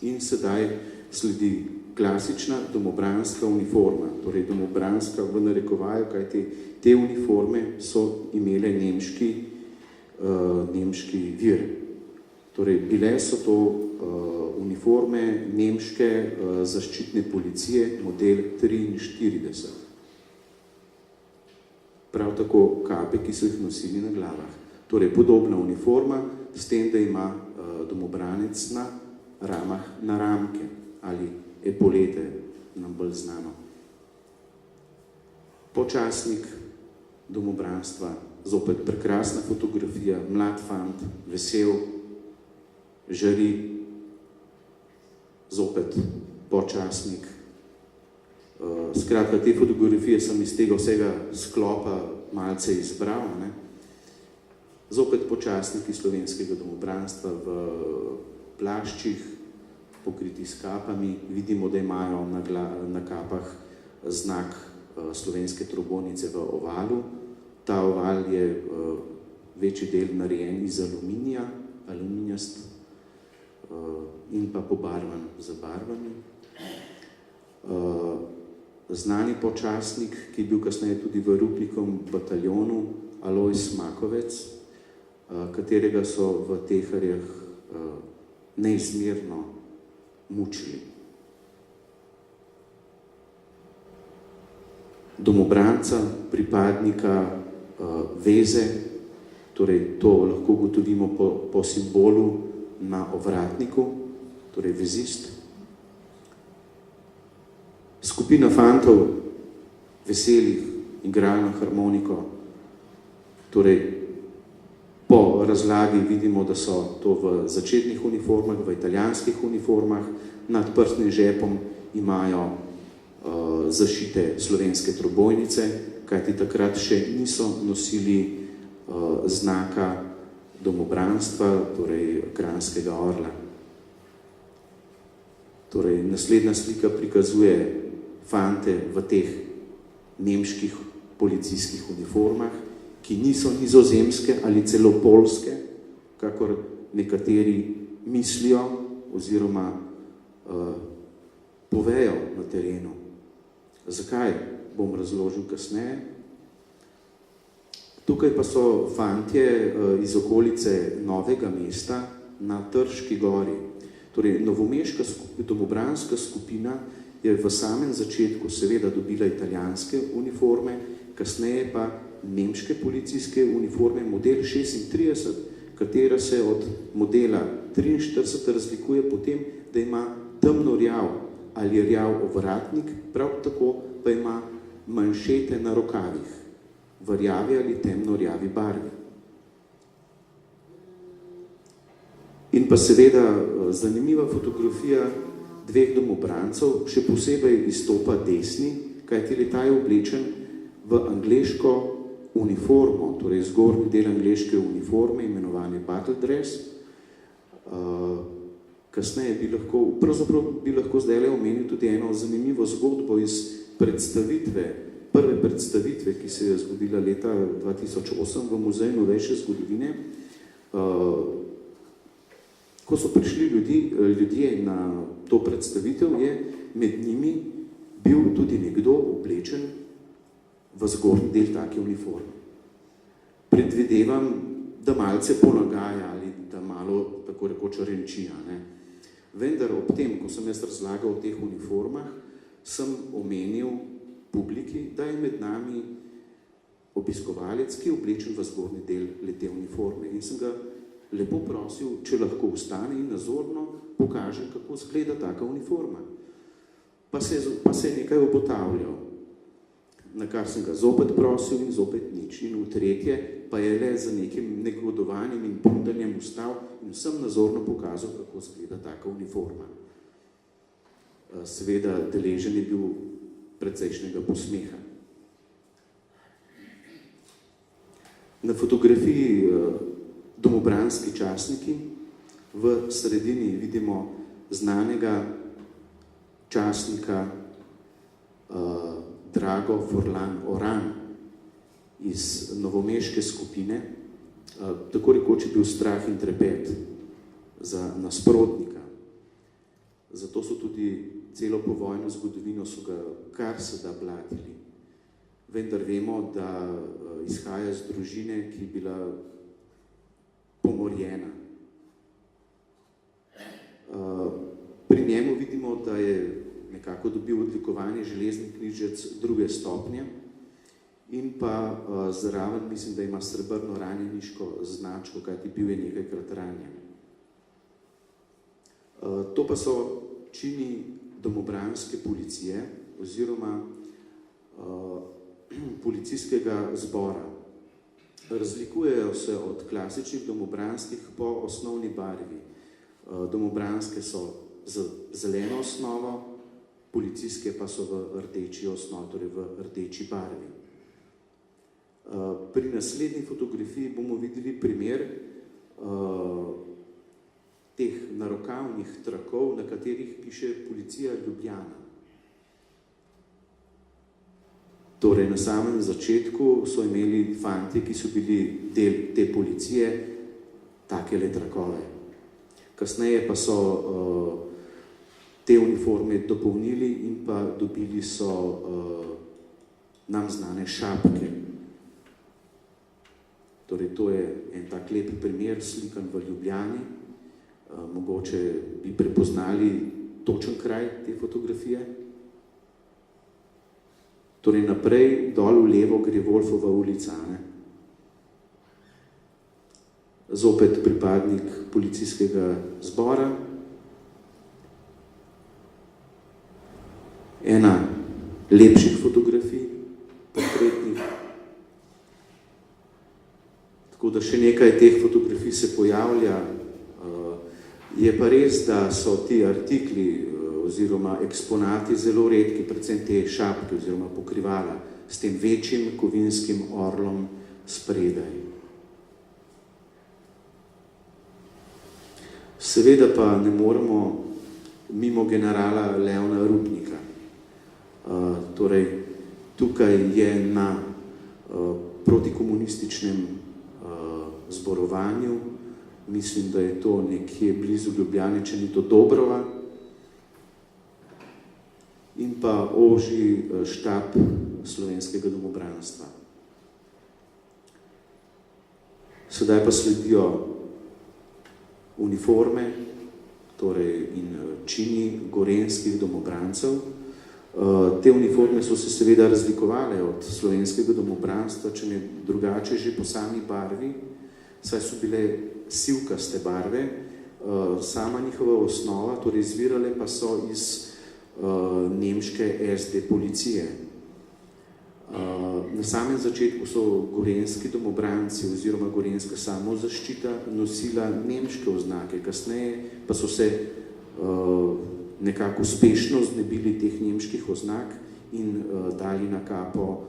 in sedaj sledi klasična domobranska uniforma, torej domobranska v narekovaju, kajti te uniforme so imele nemški vir. Torej, bile so to uniforme nemške zaščitne policije model 43. Prav tako kape, ki so jih nosili na glavah. Torej, podobna uniforma, s tem, da ima domobranec na ramah na ramke ali epolete, nam bolj znano. Počasnik domobranstva, zopet prekrasna fotografija, mlad fant, vesel, žari, zopet počasnik. Skratka, te fotografije sem iz tega vsega sklopa malce izbral. Ne? Zopet počasniki slovenskega domobranstva v plaščih, pokriti s kapami. Vidimo, da imajo na kapah znak slovenske trobojnice v ovalu. Ta oval je večji del narejen iz aluminija, aluminijast in pa pobarvan z barvami. Znani počasnik, ki je bil kasneje tudi v Rupnikovem bataljonu, Alojz Makovec, katerega so v Teharjah neizmerno mučili. Domobranca, pripadnika veze, torej to lahko ugotovimo po simbolu na ovratniku, torej vezist. Skupina fantov, veselih, igrajo na harmoniko, torej po razlagi vidimo, da so to v začetnih uniformah, v italijanskih uniformah, nad prsnim žepom imajo zašite slovenske trobojnice, kajti takrat še niso nosili znaka domobranstva, torej kranjskega orla. Torej, naslednja slika prikazuje fante v teh nemških policijskih uniformah, ki niso nizozemske ali celo poljske, kakor nekateri mislijo oziroma povejo na terenu. Zakaj, bom razložil kasneje. Tukaj pa so fantje iz okolice Novega mesta na Trški gori. Torej, novomeška domobranska skupina je v samem začetku seveda dobila italijanske uniforme, kasneje pa nemške policijske uniforme model 36, katera se od modela 43 razlikuje potem, da ima temno rjav ali rjav ovratnik, prav tako pa ima manšete na rokavih, v rjavi ali temno rjavi barvi. In pa seveda zanimiva fotografija dveh domobrancev, še posebej izstopa desni, kajti ta je oblečen v angleško uniformo, torej zgornji del angleške uniforme, imenovane battle dress. Kasneje bi lahko zdaj omenil tudi eno zanimivo zgodbo iz prve predstavitve, ki se je zgodila leta 2008 v Muzeju novejše zgodovine. Ko so prišli ljudje na to predstavitev, je med njimi bil tudi nekdo oblečen v zgornji del take uniforme. Predvidevam, da malce ponagaja ali da malo tako rekoč renčija. Ne? Vendar ob tem, ko sem jaz razlagal o teh uniformah, sem omenil publiki, da je med nami obiskovalec, ki je oblečen v zgornji del te uniforme. In sem ga lepo prosil, če lahko vstane in nazorno pokaže, kako izgleda taka uniforma. Pa se je nekaj obotavljal, na kar sem ga zopet prosil in zopet nič. In v tretje pa je le za nekim negodovanjem in bundanjem vstal in vsem nazorno pokazal, kako izgleda taka uniforma. Seveda, deležen je bil precejšnjega posmeha. Na fotografiji Domobranski častniki v sredini vidimo znanega častnika Drago Forlan Oran iz novomeške skupine. Tako rekoč je bil strah in trepet za nasprotnika. Zato so tudi celo povojno zgodovino so ga kar se da blatili. Vendar vemo, da izhaja iz družine, ki je bila pomorjena. Pri njemu vidimo, da je nekako dobil odlikovanje železni križec 2. stopnje in pa zraven mislim, da ima srebrno ranjeniško značko, kajti bil je nekajkrat ranjen. To pa so čini domobranske policije oziroma policijskega zbora. Razlikujejo se od klasičnih domobranskih po osnovni barvi. Domobranske so z zeleno osnovo, policijske pa so v rdeči osnovi, torej v rdeči barvi. Pri naslednji fotografiji bomo videli primer teh narokavnih trakov, na katerih piše Policija Ljubljana. Torej, na samem začetku so imeli fantje, ki so bili del te policije, takele trakove. Kasneje pa so te uniforme dopolnili in pa dobili so nam znane šapke. Torej, to je en tak lep primer, slikan v Ljubljani. Mogoče bi prepoznali točen kraj te fotografije. Torej naprej, dol v levo gre Wolfova ulica. Zopet pripadnik policijskega zbora. Ena lepših fotografij, portretnih. Tako da še nekaj teh fotografij se pojavlja. Je pa res, da so ti artikli oziroma eksponati zelo redki, predvsem te šapke oziroma pokrivala s tem večjim kovinskim orlom spredaj. Seveda pa ne moremo mimo generala Leona Rupnika. Torej, tukaj je na protikomunističnem zborovanju, mislim, da je to nekje blizu Ljubljane, če ni to Dobrova, in pa ožji štab slovenskega domobranstva. Sedaj pa sledijo uniforme, torej in čini gorenjskih domobrancev. Te uniforme so se seveda razlikovale od slovenskega domobranstva, če ne drugače že po sami barvi, saj so bile sivkaste barve, sama njihova osnova, torej izvirale pa so iz nemške SD policije. Na samem začetku so gorenjski domobranci oziroma gorenjska samozaščita nosila nemške oznake, kasneje pa so se nekako uspešno znebili teh nemških oznak in dali na kapo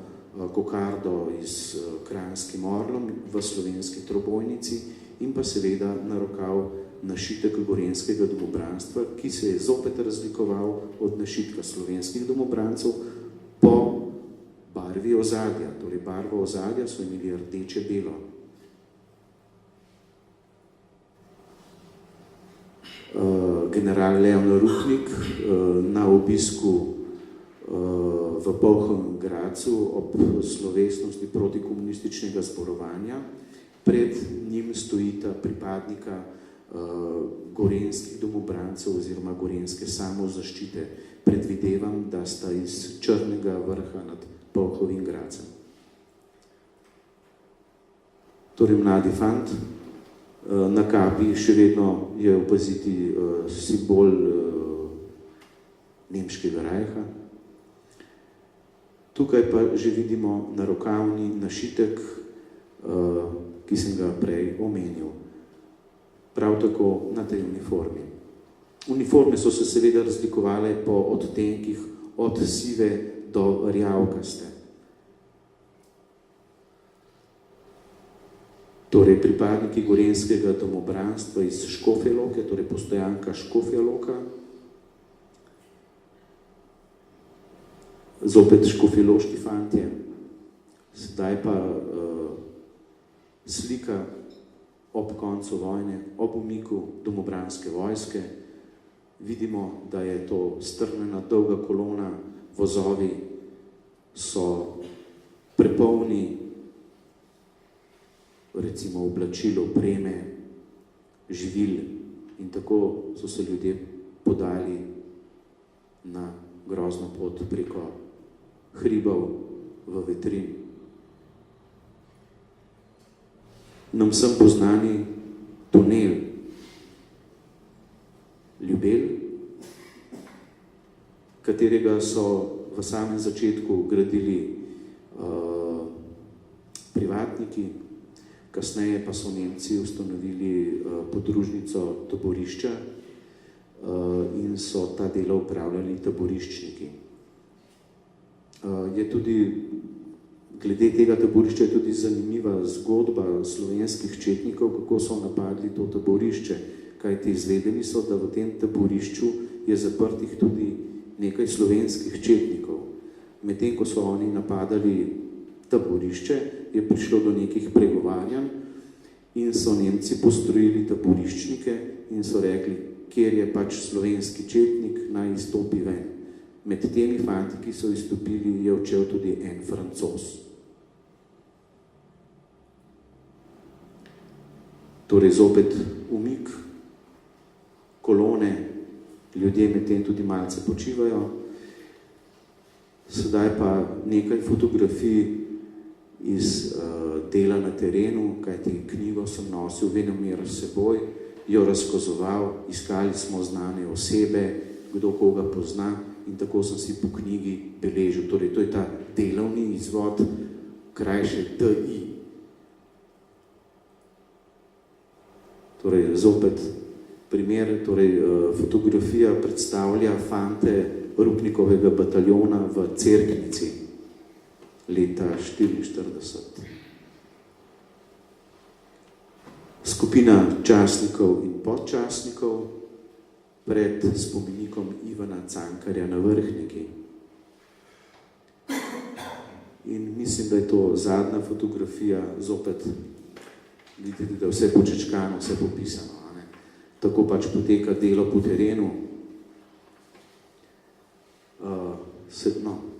kokardo s kranjskim orlom v slovenski trobojnici in pa seveda na rokav našitek gorenjskega domobranstva, ki se je zopet razlikoval od našitka slovenskih domobrancev po barvi ozadja. Torej, barvo ozadja so imeli rdeče-belo. General Leon Rupnik na obisku v Polhem Gradcu ob slovesnosti protikomunističnega zborovanja. Pred njim stojita pripadnika gorenjskih domobrancev oziroma gorenjske samozaščite. Predvidevam, da sta iz Črnega vrha nad Polhovim Gradcem. Torej, mladi fant Na kapi še vedno je opaziti simbol nemškega rajha. Tukaj pa že vidimo narokavni našitek, ki sem ga prej omenil. Prav tako na tej uniformi. Uniforme so se seveda razlikovale po odtenkih od sive do rjavkaste. Torej, pripadniki gorenjskega domobranstva iz Škofje Loke, torej postojanka Škofja Loka, zopet škofjeloški fantje. Sedaj pa slika ob koncu vojne, ob umiku domobranske vojske. Vidimo, da je to strnjena dolga kolona, vozovi so prepolni, recimo oblačil, opreme, živil, in tako so se ljudje podali na grozno pot preko hribov v Vetrin. Nam vsem poznani tunel Ljubelj, katerega so v samem začetku gradili privatniki, kasneje pa so Nemci ustanovili podružnico taborišča in so ta dela upravljali taboriščniki. Je tudi, glede tega taborišča je tudi zanimiva zgodba slovenskih četnikov, kako so napadli to taborišče, kajti izvedeli so, da v tem taborišču je zaprtih tudi nekaj slovenskih četnikov. Medtem, ko so oni napadali taborišče, je prišlo do nekih pregovarjanj in so Nemci postrojili taboriščnike in so rekli, kjer je pač slovenski četnik, naj izstopi ven. Med temi fanti, ki so izstopili, je odšel tudi en Francoz. Torej zopet umik kolone, ljudje medtem tudi malce počivajo. Sedaj pa nekaj fotografij iz dela na terenu, kajti knjigo sem nosil venomer s seboj, jo razkazoval, iskali smo znane osebe, kdo koga pozna, in tako sem si po knjigi beležil. Torej, to je ta delovni izvod, krajše DI. Torej, zopet primer, torej fotografija predstavlja fante Rupnikovega bataljona v Cerknici leta 1944. Skupina častnikov in podčastnikov pred spomenikom Ivana Cankarja na Vrhniki. In mislim, da je to zadnja fotografija, zopet vidite, da je vse počečkano, vse popisano. Tako pač poteka delo po terenu.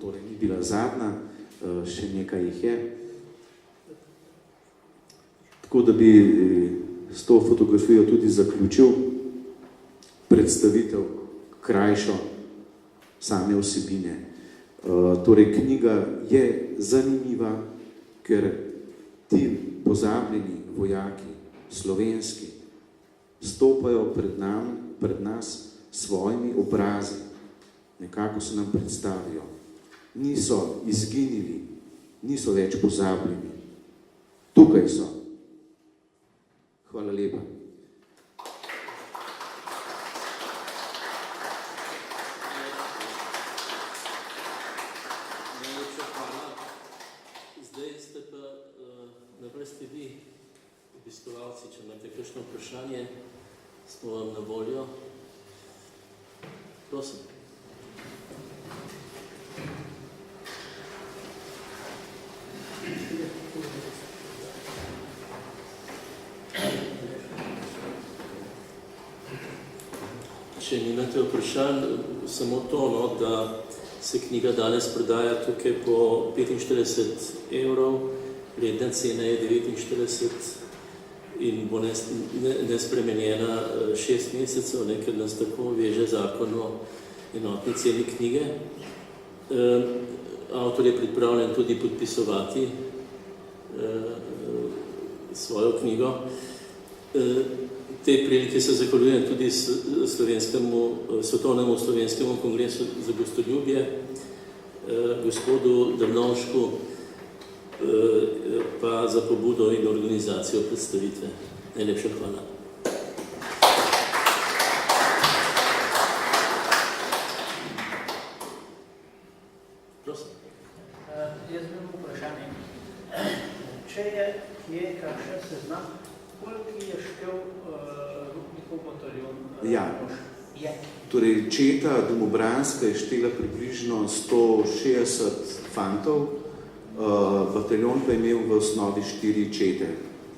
Torej ni bila zadnja, še nekaj jih je. Tako da bi s to fotografijo tudi zaključil predstavitev krajšo same vsebine. Torej, knjiga je zanimiva, ker ti pozabljeni vojaki, slovenski, stopajo pred nas svojimi obrazi, nekako se nam predstavijo. Niso izginili, niso več pozabljeni. Tukaj so. Hvala lepa. Zdaj ste pa na vrsti vi, obiskovalci, če imate kakšno vprašanje, smo vam na voljo. Prosim. Če nimate vprašanj, samo to, da se knjiga danes prodaja tukaj po 45 evrov, redna cena je 49 in bo nespremenjena 6 mesecev, ker nas tako veže zakon o enotni ceni knjige. Avtor je pripravljen tudi podpisovati svojo knjigo. Te prilike se zahvaljujem tudi Svetovnemu slovenskemu kongresu za gostoljubje, gospodu Drnovšku, pa za pobudo in organizacijo predstavitve. Najlepša hvala. Prosim. Jaz bi imel vprašanje. Če je kje kakšen seznam, koliko je štel Rupnikov bataljon? Ja. Je. Torej, četa domobranska je štela približno 160 fantov, bataljon pa je imel v osnovi 4 čete,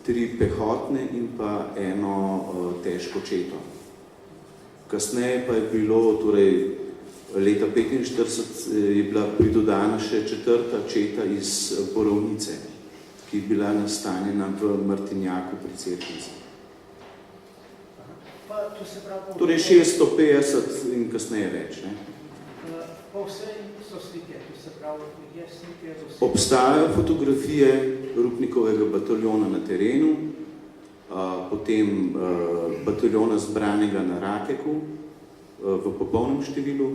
3 pehotne in pa 1 težko četo. Kasneje pa je bilo, torej leta 1945 je bila pridodana še 4. četa iz Borovnice, ki je bila nastanjena v Martinjaku pri Cerknici. Torej 650 in kasneje več. Ne? Pa vse so slike, to se pravi, je slike z vse. Obstajajo fotografije Rupnikovega bataljona na terenu, potem bataljona zbranega na Rakeku v popolnem številu.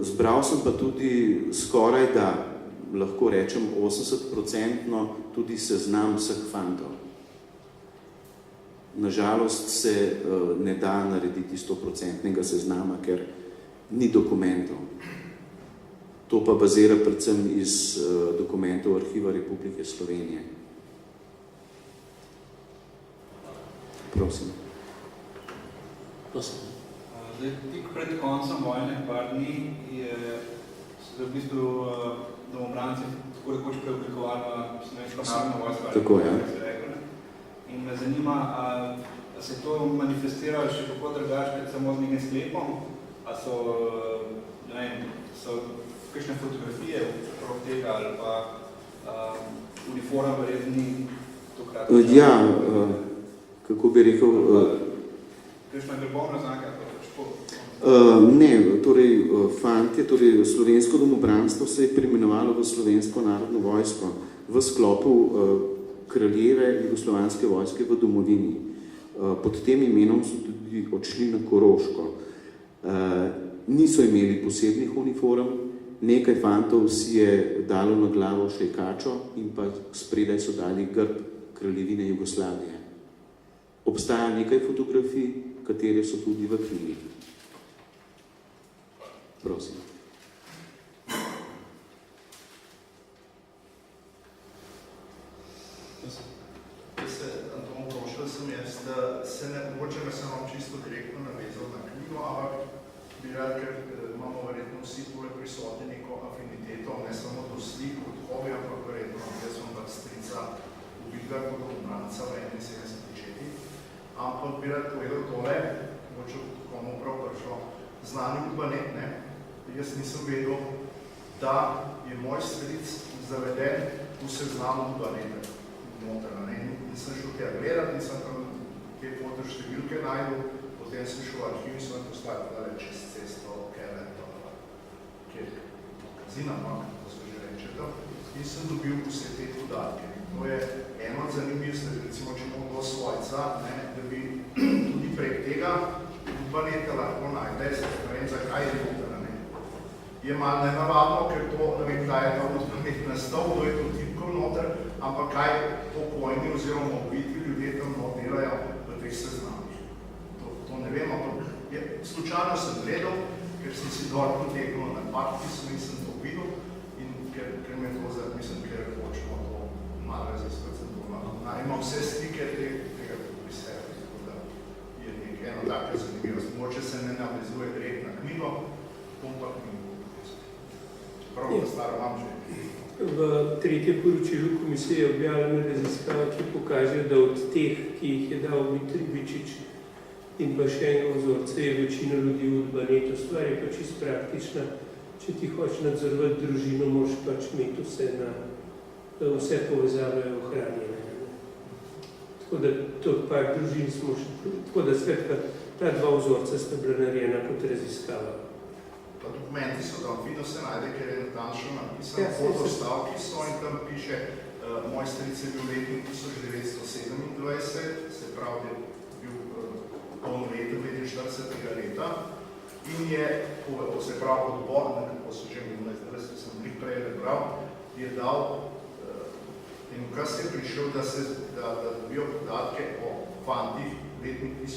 Zbral sem pa tudi skoraj, da lahko rečem 80% tudi seznam vseh fantov. Nažalost se ne da narediti 100% seznama, ker ni dokumentov. To pa bazira predvsem iz dokumentov Arhiva Republike Slovenije. Prosim. Prosim. Zdaj, tik pred koncem vojne, par dni, so v bistvu domobranci tako rekoč preoblikovali v Slovensko narodno vojsko. Tako, ja. In me zanima, a se to manifestiralo še kako drugače, kot samo z nekim sklepom, a so, ne vem, so kakšne fotografije okrog tega ali pa uniforma verjetni tokrat? Ja, kako bi rekel... Kakšna grbovna znaka? Ne, torej fantje, torej slovensko domobranstvo se je preimenovalo v Slovensko narodno vojsko v sklopu kraljeve jugoslovanske vojske v domovini. Pod tem imenom so tudi odšli na Koroško. Niso imeli posebnih uniform, nekaj fantov si je dalo na glavo šejkačo in pa spredaj so dali grb kraljevine Jugoslavije. Obstaja nekaj fotografij, katere so tudi v knjigi. Prosim. Anton, vprašal sem jaz, da se ne mogoče me samo čisto direktno navezal na knjigo, ampak bi rad, ker imamo verjetno vsi tole prisotni neko afiniteto, ne samo do slik kot hobi, ampak verjetno, jaz sem pa strica ubitega kot domobranca v 71. Ampak bi rad povedal tole, mogoče komu prav prišlo, znani Urbanet, ne? Jaz nisem vedel, da je moj stric zaveden v seznamu Urbaneta noter, ne? Nisem šel tega gledati, nisem tam te foto številke najdel, potem sem šel v arhiv in sem postavil dale čez cesto Kelet, kjer Zina, kako se že reče to, in sem dobil vse te podatke. To je eno od zanimljivih, recimo, če mogo svojca, ne, da bi tudi prek tega Urbaneta lahko najde, ne vem, zakaj je noter. Je malo nenavadno, ker to, ne vem, kdaj je ta Urbanet nastal, kdo je to tipkal noter, ampak kaj pokojni oziroma ubiti ljudje tam delajo v teh seznamih. To ne vem, ampak slučajno sem gledal, ker sem si dol potegnil na parkisu in sem to videl in ker me to mislim, ker hočemo to malo raziskati, sem to imam vse slike tega pri sebi, tako da je eno tako zanimivost. Mogoče se ne navezuje direkt na knjigo, bom pa knjigo. Prav, da staro vam že. V tretjem poročilu komisije je objavljena raziskava, ki pokaže, da od teh, ki jih je dal Dmitrij Bičič in pa še enega vzorca, je večina ljudi v Urbanetu. Stvar je pa čisto praktična. Če ti hočeš nadzorovati družino, moraš pač imeti vse povezave ohranjene. Tako da to par družin smo še... Tako da skratka, ta dva vzorca sta bila narejena kot raziskava. Pa dokumenti so tam, vidno se najde, ker je natančno napisano, fotostavki so in tam piše Moj stric je bil letnik 1927, se pravi, da je bil polnoletnik 45. leta in je, se pravi, odbor, nekako so že minule, zdaj sem bih prej prebral, je dal in ukaz je prišel, da dobijo podatke o fantih letnik 1927.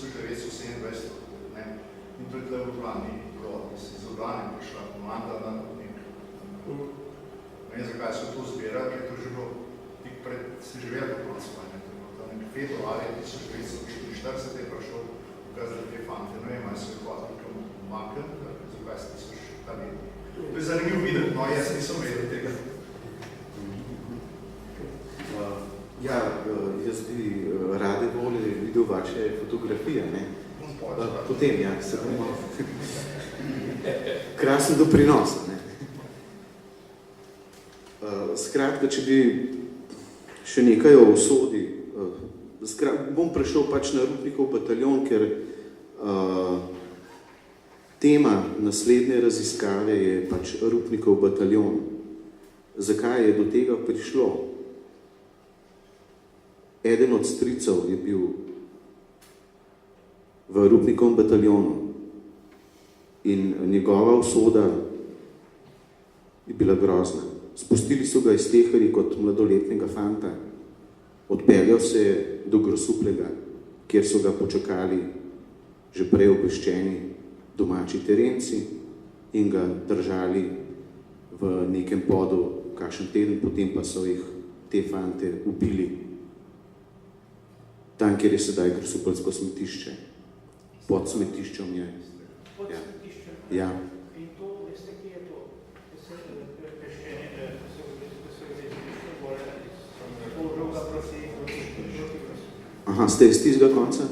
In to je tle v Ljubljani bilo, iz Ljubljane prišla komanda na Rudnik. Ne vem, zakaj so to zbirali, ker je to že bilo tik pred, se že vedel do konca, to je bilo tam nekaj februarja 1944 je prišel ukaz za te fante. Ne vem, ali so jih hvatili kam umakniti, zakaj so še ta letnik. To je zanimiv videti, no jaz nisem vedel tega. Ja, jaz bi rade volje videl vaše fotografije, ne? Potem, ja, se bomo. Krasen doprinos, ne? Skratka, če bi še nekaj o usodi, bom prešel pač na Rupnikov bataljon, ker tema naslednje raziskave je pač Rupnikov bataljon. Zakaj je do tega prišlo? Eden od stricev je bil v Rupnikovem bataljonu in njegova usoda je bila grozna. Spustili so ga iz Teherji kot mladoletnega fanta, odpeljal se je do Grosuplega, kjer so ga počakali že prej obveščeni domači terenci in ga držali v nekem podu kakšen teden, potem pa so jih te fante ubili tam, kjer je sedaj Grosupeljsko smetišče. Pod smetiščem je. Pod smetiščem? Ja. In to, veste, kje je to? Peščenje, da se izmišljeno gore, položil ga proti. Aha, ste iz tistega konca?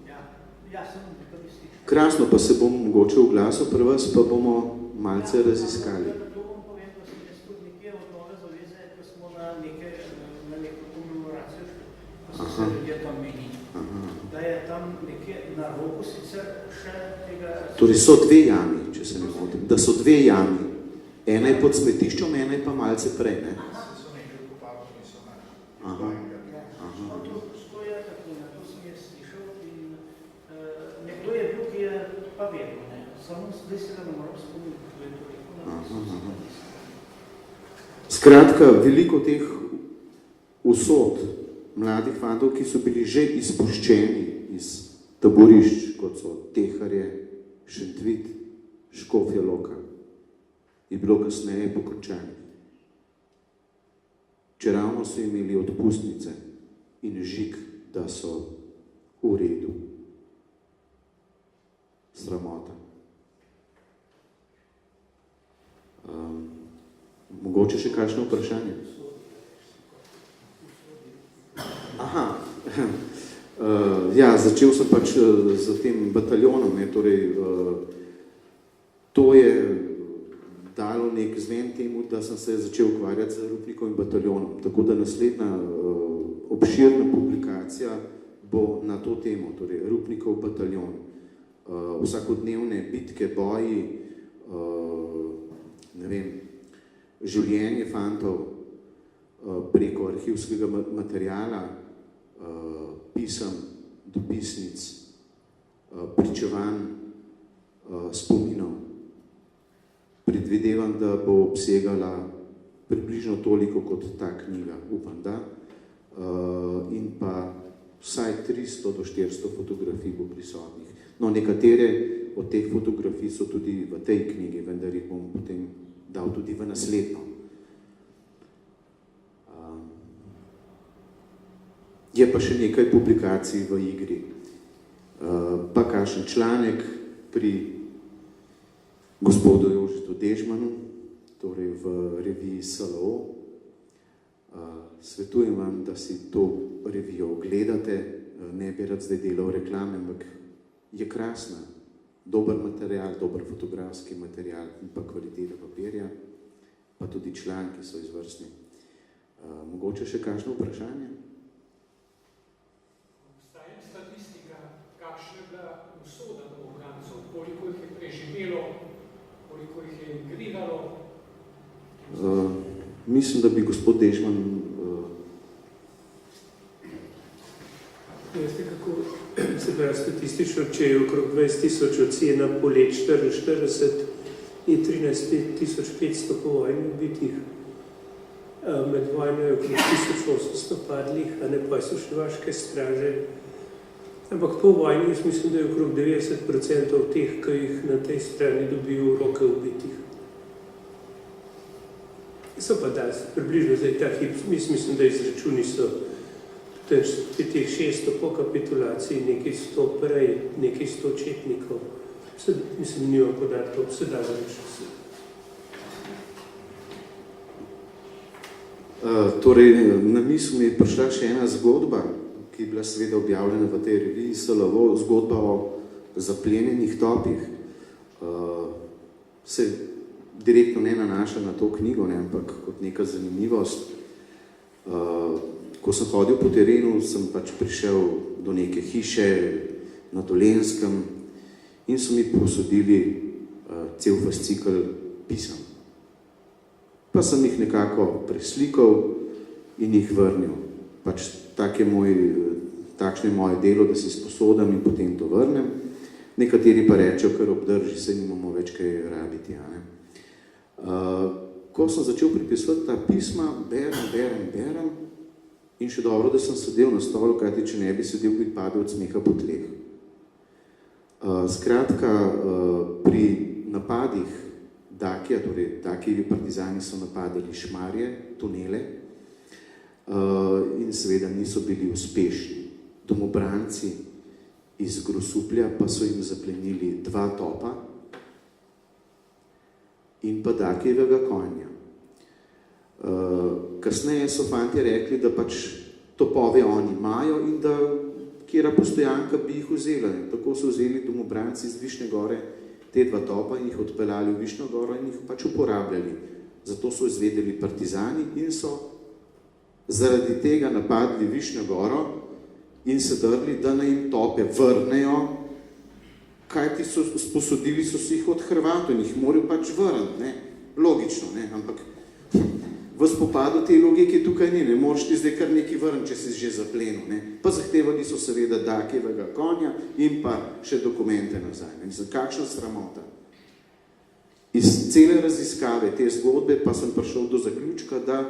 Ja, sem nekaj iz tistega. Krasno, pa se bom mogoče v glasu pri vas, pa bomo malce raziskali. To bom povem, da sem jaz tudi nekje od Nove zaveze, ko smo na neko komemoracijo, ko so se ljudje tam menili. Da je tam nekje na rogu sicer še tega... Torej so dve jami, če se ne motim. Da so dve jami. Ena je pod smetiščem, ena je pa malce prej, ne? So nekaj kopali, niso našli. Aha. To je tako, na to sem jaz slišal in nekdo je bil, ki je pa vedel, ne? Samo zdaj se ga ne moram spomniti, to je toliko. Skratka, veliko teh usod mladih fantov, ki so bili že izpuščeni iz taborišč, kot so Teharje, Šentvit, Škofja Loka, je bilo kasneje pokončanih. Čeravno so imeli odpustnice in žig, da so v redu. Sramota. Mogoče še kakšno vprašanje? Aha, ja, začel sem pač z tem bataljonom, ne, torej, to je dalo nek zven temu, da sem se začel ukvarjati z Rupnikovim bataljonom, tako da naslednja obširna publikacija bo na to temo, torej Rupnikov bataljon, vsakodnevne bitke, boji, ne vem, življenje fantov preko arhivskega materijala, pisem, dopisnic, pričevanj, spominov. Predvidevam, da bo obsegala približno toliko kot ta knjiga, upam, da, in pa vsaj 300 do 400 fotografij bo prisotnih. No, nekatere od teh fotografij so tudi v tej knjigi, vendar jih bom potem dal tudi v naslednjo. Je pa še nekaj publikacij v igri. Pa kakšen članek pri gospodu Jožetu Dežmanu, torej v reviji SLO. Svetujem vam, da si to revijo ogledate, ne bi rad zdaj delal reklame, ampak je krasna, dober material, dober fotografski material in pa kvaliteta papirja, pa tudi članki so izvrstni. Mogoče še kakšno vprašanje? Obstaja statistika, kakšna je bila usoda Domobrancov, koliko jih je preživelo, koliko jih je emigriralo? Mislim, da bi gospod Dežman statistično, če je okrog 20.000 ocena po let 44 in 13.500 po vojni ubitih. Med vojno je okrog 1800 padlih, a ne pa so še vaške straže. Ampak po vojni jaz mislim, da je okrog 90% teh, ki jih na tej strani dobijo roke ubitih. So pa da, približno zdaj ta hip, mislim, da izračuni so teh 600 po kapitulaciji, nekaj 100 prej, nekaj 100 četnikov. Mislim, nimam podatkov, se da reči. Torej, na misel mi je prišla še ena zgodba, ki je bila seveda objavljena v tej reviji SLO, zgodba o zaplenjenih topih. Se direktno ne nanaša na to knjigo, ne, ampak kot neka zanimivost. Ko sem hodil po terenu, sem pač prišel do neke hiše na Dolenjskem in so mi posodili cel fascikel pisem. Pa sem jih nekako preslikal in jih vrnil. Pač takšno je moje delo, da si sposodam in potem to vrnem. Nekateri pa rečejo, kar obdrži, se nimamo več kaj rabiti. Ko sem začel pripisovati ta pisma, berem in še dobro, da sem sedel na stolu, kajti če ne bi sedel, bi padel od smeha po tleh. Skratka, pri napadih Dakija, torej Dakijevi partizani so napadali Šmarje, tunele in seveda niso bili uspešni. Domobranci iz Grosuplja pa so jim zaplenili 2 topa in pa Dakijevega konja. Kasneje so fantje rekli, da pač topove oni imajo in da kjera postojanka bi jih vzela. Tako so vzeli domobranci iz Višnje gore te 2 topa in jih odpeljali v Višnjo goro in jih pač uporabljali. Zato so izvedeli partizani in so zaradi tega napadli Višnjo goro in se drli, da naj jim tope vrnejo, kajti sposodili so si jih od Hrvatov in jih morajo pač vrniti, ne? Logično, ne? Ampak v spopadu te logike tukaj ni, ne moreš ti zdaj kar nekaj vrniti, če si že zaplenil, ne? Pa zahtevali so seveda Dakijevega konja in pa še dokumente nazaj. Mislim, kakšna sramota. Iz cele raziskave te zgodbe pa sem prišel do zaključka, da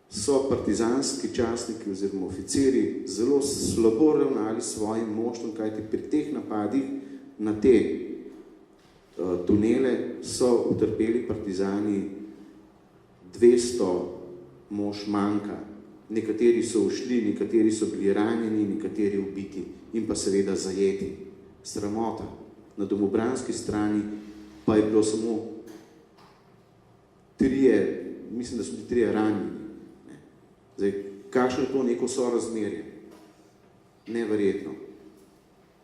so partizanski častniki oziroma oficiri zelo slabo ravnali s svojim moštvom, kajti pri teh napadih na te tunele so utrpeli partizani 200 mož manjka. Nekateri so ušli, nekateri so bili ranjeni, nekateri ubiti in pa seveda zajeti. Sramota. Na domobranski strani pa je bilo samo 3, mislim, da so bili 3 ranjeni. Zdaj, kakšno je to neko sorazmerje? Neverjetno.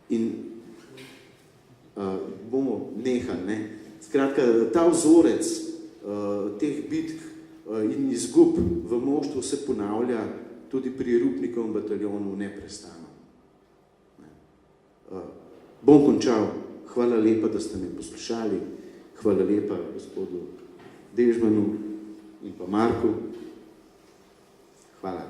In bomo nehali, ne? Skratka, ta vzorec teh bitk in izgub v moštvu se ponavlja tudi pri Rupnikovem bataljonu neprestano. Bom končal. Hvala lepa, da ste me poslušali. Hvala lepa gospodu Dežmanu in pa Marku. Hvala.